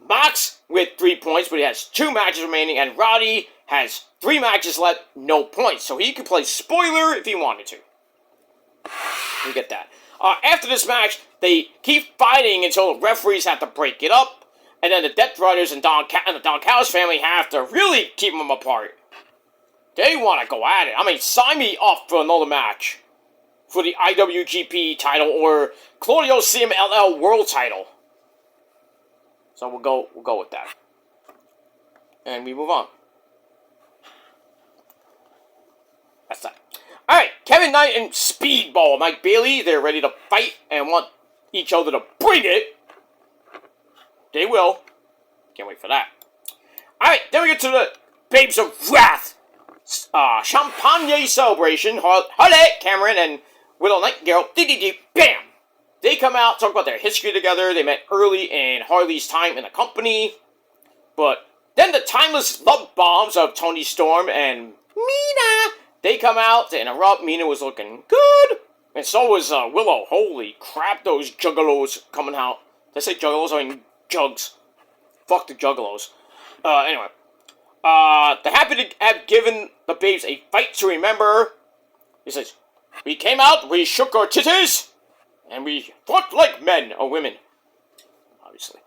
Mox with 3 points, but he has 2 matches remaining. And Roddy has 3 matches left, no points. So he could play spoiler if he wanted to. You get that. After this match, they keep fighting until the referees have to break it up. And then the Death Riders and the Don Callis family have to really keep them apart. They want to go at it. I mean, sign me up for another match. For the IWGP title or Claudio CMLL World title. So we'll go with that. And we move on. That's that. Alright, Kevin Knight and Speedball Mike Bailey, they're ready to fight and want each other to bring it. They will. Can't wait for that. Alright, then we get to the Babes of Wrath. Champagne Celebration. Harley, Cameron, and Willow Nightingale. Bam! They come out, talk about their history together. They met early in Harley's time in the company. But then the timeless love bombs of Tony Storm and Mina. They come out to interrupt. Mina was looking good. And so was Willow. Holy crap, those juggalos coming out. Did I say juggalos? I mean jugs. Fuck the juggalos. Anyway. They're happy to have given the babes a fight to remember. He says, we came out, we shook our titties, and we fought like men or women. Obviously.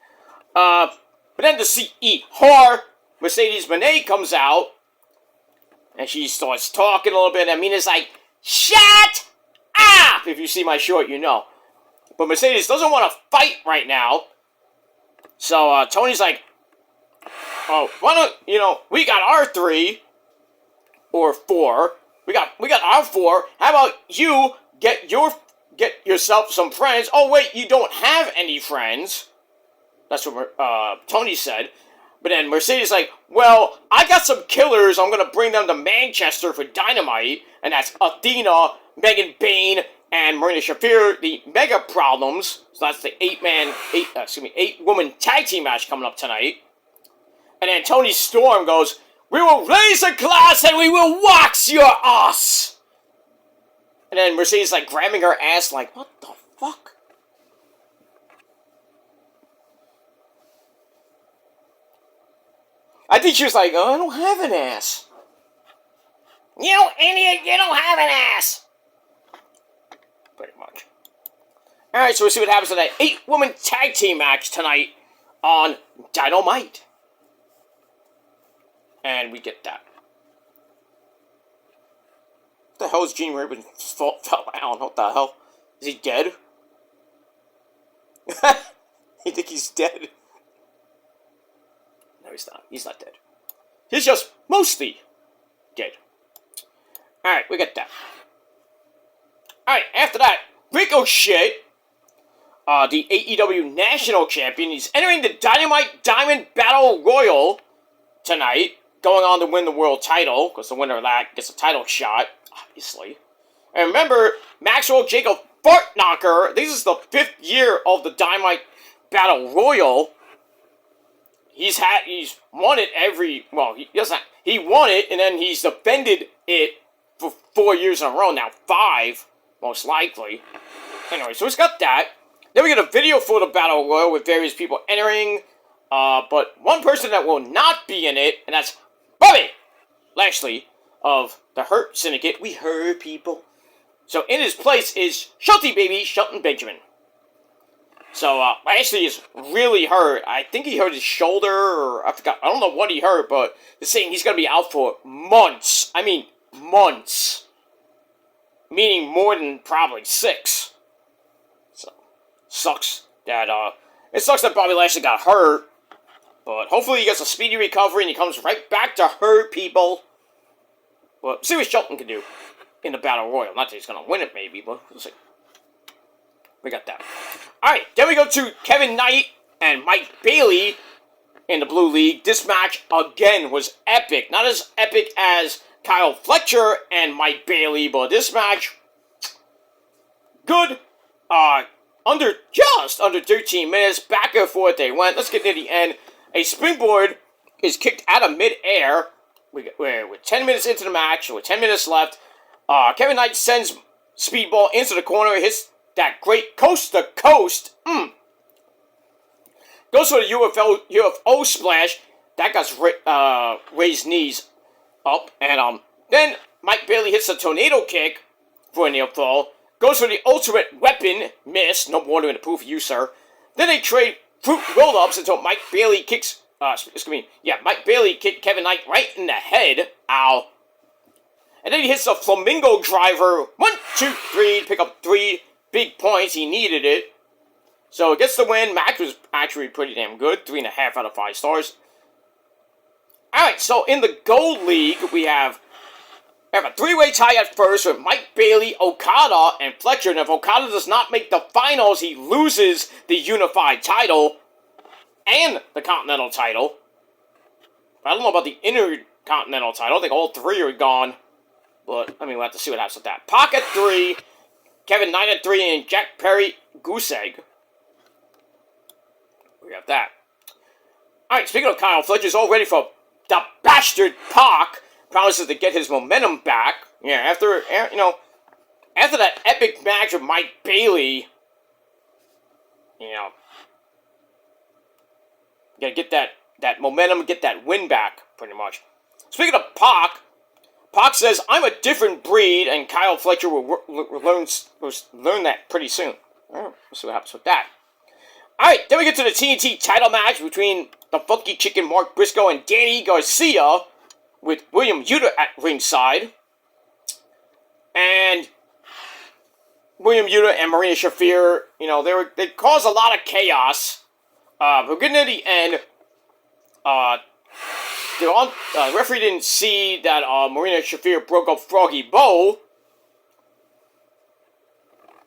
But then the CE whore, Mercedes Moné, comes out. And she starts talking a little bit, and Mina's like, shut up! If you see my short, you know. But Mercedes doesn't want to fight right now. So, Tony's like, oh, why don't, we got our 3, or 4. We got our 4. How about you get yourself some friends? Oh, wait, you don't have any friends. That's what Tony said. But then Mercedes like, well, I got some killers. I'm going to bring them to Manchester for Dynamite. And that's Athena, Megan Bayne, and Marina Shafir, the Mega Problems. So that's the 8-woman tag team match coming up tonight. And then Tony Storm goes, we will raise a glass and we will wax your ass. And then Mercedes like grabbing her ass like, what the fuck? I think she was like, oh, I don't have an ass. You idiot, you don't have an ass. Pretty much. Alright, so we'll see what happens in that 8-woman tag team match tonight on Dynamite. And we get that. What the hell is Gene Raven fell down? What the hell? Is he dead? You think he's dead? No, he's not. He's not dead. He's just mostly dead. Alright, we got that. Alright, after that, Ricochet, the AEW National Champion, he's entering the Dynamite Diamond Battle Royal tonight, going on to win the world title, because the winner of that gets a title shot, obviously. And remember, Maxwell Jacob Fartknocker, this is the 5th year of the Dynamite Battle Royal. He's won it he won it, and then he's defended it for 4 years in a row, now 5, most likely. Anyway, so he's got that. Then we get a video for the Battle Royal with various people entering, but one person that will not be in it, and that's Bobby Lashley of the Hurt Syndicate. We hurt people. So in his place is Shelton Benjamin. So Lashley is really hurt. I think he hurt his shoulder, or I forgot. I don't know what he hurt, but they're saying he's going to be out for months. I mean, months. Meaning more than probably 6. So, sucks that Bobby Lashley got hurt. But hopefully he gets a speedy recovery and he comes right back to hurt people. Well, see what Shelton can do in the Battle Royal. Not that he's going to win it, maybe, but we'll see. We got that. Alright, then we go to Kevin Knight and Mike Bailey in the Blue League. This match, again, was epic. Not as epic as Kyle Fletcher and Mike Bailey, but this match, good. Just under 13 minutes. Back and forth they went. Let's get to the end. A springboard is kicked out of midair. We're 10 minutes into the match, with 10 minutes left. Kevin Knight sends Speedball into the corner, hits that great coast-to-coast. Goes for the UFO splash. That got Ray's knees up. And then Mike Bailey hits a tornado kick for a near fall. Goes for the ultimate weapon. Miss. No water in the pool for you, sir. Then they trade fruit roll-ups until Mike Bailey kicks... Mike Bailey kicked Kevin Knight right in the head. Ow. And then he hits a flamingo driver. 1, 2, 3. Pick up 3 big points. He needed it. So it gets the win. Match was actually pretty damn good. 3.5 out of 5 stars. Alright, so in the Gold League, we have a 3-way tie at first with Mike Bailey, Okada, and Fletcher. And if Okada does not make the finals, he loses the Unified title and the Continental title. I don't know about the Intercontinental title. I think all 3 are gone. But, we'll have to see what happens with that. Pac at 3, Kevin Knight at 3, and Jack Perry Goose Egg. We got that. Alright, speaking of Kyle, Fletcher's all ready for the bastard Pac. Promises to get his momentum back. Yeah, after that epic match with Mike Bailey, gotta get that momentum, get that win back, pretty much. Speaking of Pac says, I'm a different breed, and Kyle Fletcher will learn that pretty soon. Alright, we'll see what happens with that. Alright, then we get to the TNT title match between the Funky Chicken Mark Briscoe and Danny Garcia, with William Yuta at ringside. And William Yuta and Marina Shafir, they caused a lot of chaos. We're getting to the end. The referee didn't see that Marina Shafir broke up Froggy Bow.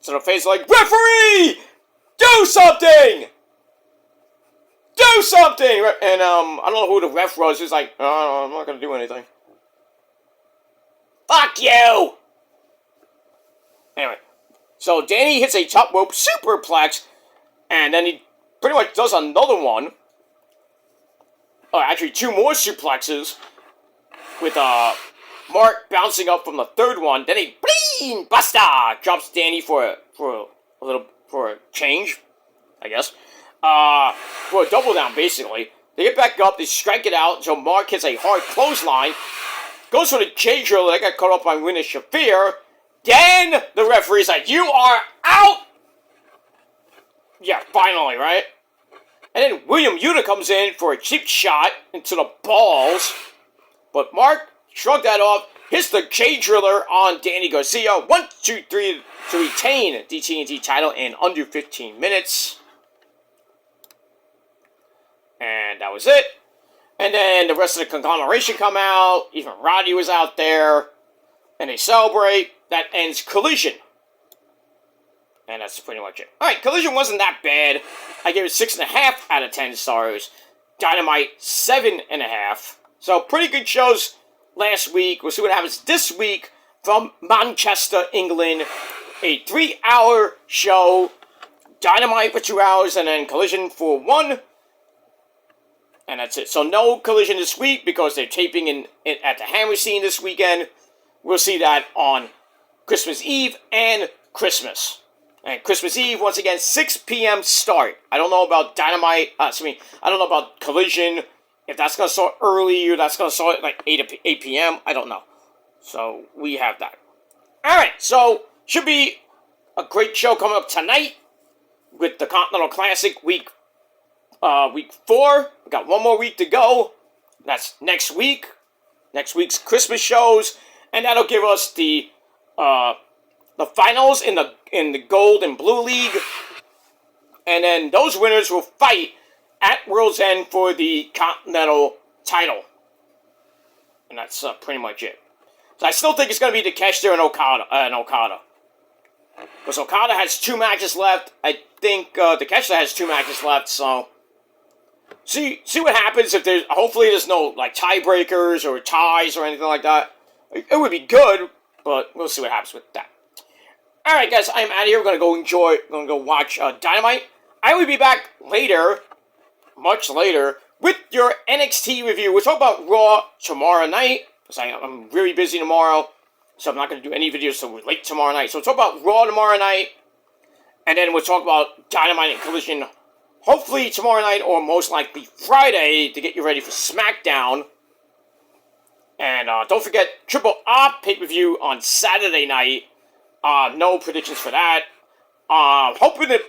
So the face like, referee! Do something! Do something! And I don't know who the ref was. He's like, oh, I'm not going to do anything. Fuck you! Anyway, so Danny hits a top rope superplex, and then he pretty much does another one. Actually, 2 more suplexes, with Mark bouncing up from the 3rd one. Then a bling buster drops Danny for a change, I guess. For a double down, basically. They get back up, they strike it out until Mark hits a hard clothesline. Goes for the J drill that got caught up by Marina Shafir. Then the referee's like, you are out! Yeah, finally, right? And then William Yuta comes in for a cheap shot into the balls. But Mark shrugged that off, hits the J-Driller on Danny Garcia. 1, 2, 3 to retain the TNT title in under 15 minutes. And that was it. And then the rest of the conglomeration come out. Even Roddy was out there. And they celebrate. That ends Collision. And that's pretty much it. Alright, Collision wasn't that bad. I gave it 6.5 out of 10 stars. Dynamite, 7.5. So, pretty good shows last week. We'll see what happens this week from Manchester, England. A 3-hour show. Dynamite for 2 hours, and then Collision for 1. And that's it. So, no Collision this week because they're taping at the Hammer Scene this weekend. We'll see that on Christmas Eve and Christmas. And Christmas Eve, once again, 6 p.m. start. I don't know about Dynamite. I don't know about Collision. If that's going to start early or that's going to start at like 8 p.m. I don't know. So, we have that. Alright, so, should be a great show coming up tonight with the Continental Classic week 4. We got one more week to go. That's next week. Next week's Christmas shows. And that'll give us the finals in the Gold and Blue League. And then those winners will fight at World's End for the Continental title. And that's pretty much it. So I still think it's going to be Takeshita and Okada. Because Okada has 2 matches left. I think Takeshita has 2 matches left. So see what happens if there's. Hopefully there's no like tiebreakers or ties or anything like that. It would be good, but we'll see what happens with that. Alright, guys, I'm out of here. We're going to go watch Dynamite. I will be back later, much later, with your NXT review. We'll talk about Raw tomorrow night, because I'm really busy tomorrow, so I'm not going to do any videos till late tomorrow night. So we'll talk about Raw tomorrow night, and then we'll talk about Dynamite and Collision, hopefully tomorrow night, or most likely Friday, to get you ready for SmackDown. And don't forget, Triple R pay-per-view on Saturday night. No predictions for that. Hoping to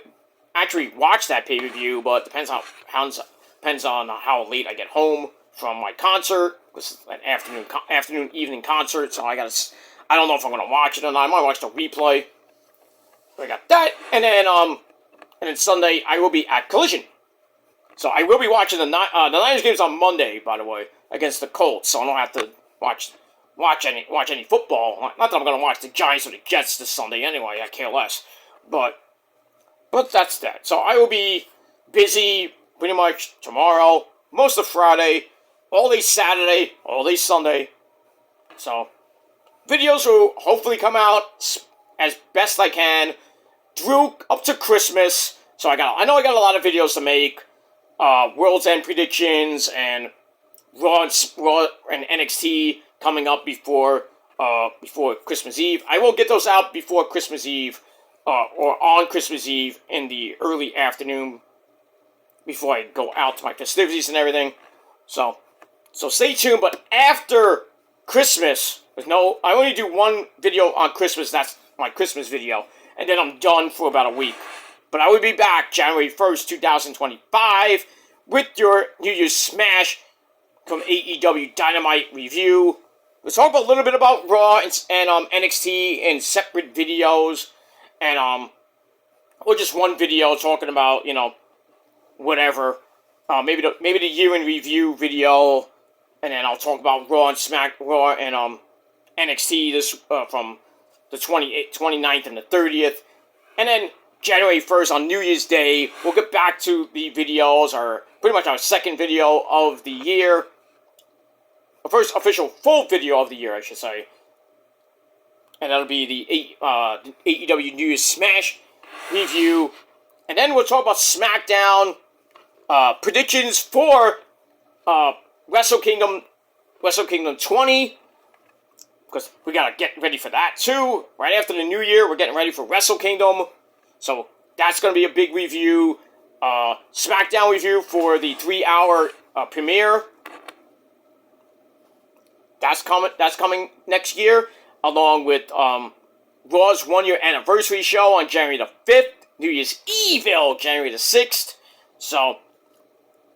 actually watch that pay-per-view, but depends on how late I get home from my concert. This is an evening concert, so I don't know if I'm gonna watch it or not. I might watch the replay. I got that, and then Sunday I will be at Collision. So I will be watching the Niners games on Monday, by the way, against the Colts. So I don't have to watch any football. Not that I'm going to watch the Giants or the Jets this Sunday anyway. I care less. But that's that. So I will be busy pretty much tomorrow, most of Friday, all day Saturday, all day Sunday. So videos will hopefully come out as best I can through up to Christmas. So I know I got a lot of videos to make. World's End predictions and Raw and NXT coming up before Christmas Eve. I will get those out before Christmas Eve, or on Christmas Eve in the early afternoon before I go out to my festivities and everything. So stay tuned. But after Christmas, I only do one video on Christmas. That's my Christmas video, and then I'm done for about a week. But I will be back January 1st, 2025 with your New Year's Smash from AEW Dynamite review. We'll talk a little bit about Raw and NXT in separate videos. And, or just one video talking about, whatever. Maybe the year in review video. And then I'll talk about Raw and NXT this from the 29th and the 30th. And then January 1st on New Year's Day, we'll get back to the videos, or pretty much our second video of the year. The first official full video of the year, I should say. And that'll be the AEW New Year's Smash review. And then we'll talk about SmackDown predictions for Wrestle Kingdom 20. Because we gotta get ready for that too. Right after the new year, we're getting ready for Wrestle Kingdom. So that's gonna be a big review. SmackDown review for the 3-hour premiere. That's coming next year, along with Raw's 1-year anniversary show on January the 5th, New Year's Evil January the 6th. So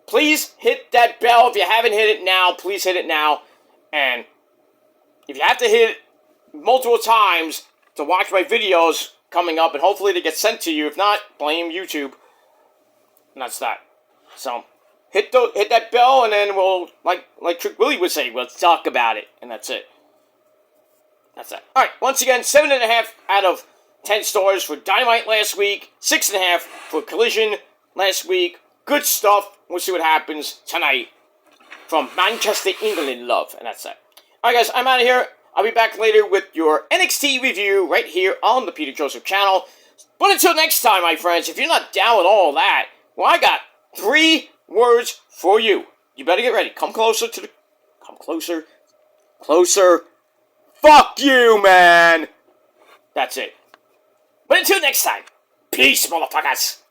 please hit that bell. If you haven't hit it now, please hit it now. And if you have to hit it multiple times to watch my videos coming up, and hopefully they get sent to you. If not, blame YouTube. And that's that. So hit that bell, and then we'll, like Trick Willie would say, we'll talk about it. And that's it. That's it. Alright, once again, 7.5 out of 10 stars for Dynamite last week. 6.5 for Collision last week. Good stuff. We'll see what happens tonight from Manchester, England, love. And that's it. Alright guys, I'm out of here. I'll be back later with your NXT review right here on the Peter Joseph channel. But until next time, my friends, if you're not down with all that, well, I got 3 words for you. You better get ready. Come closer to the... Come closer. Closer. Fuck you, man! That's it. But until next time, peace, motherfuckers!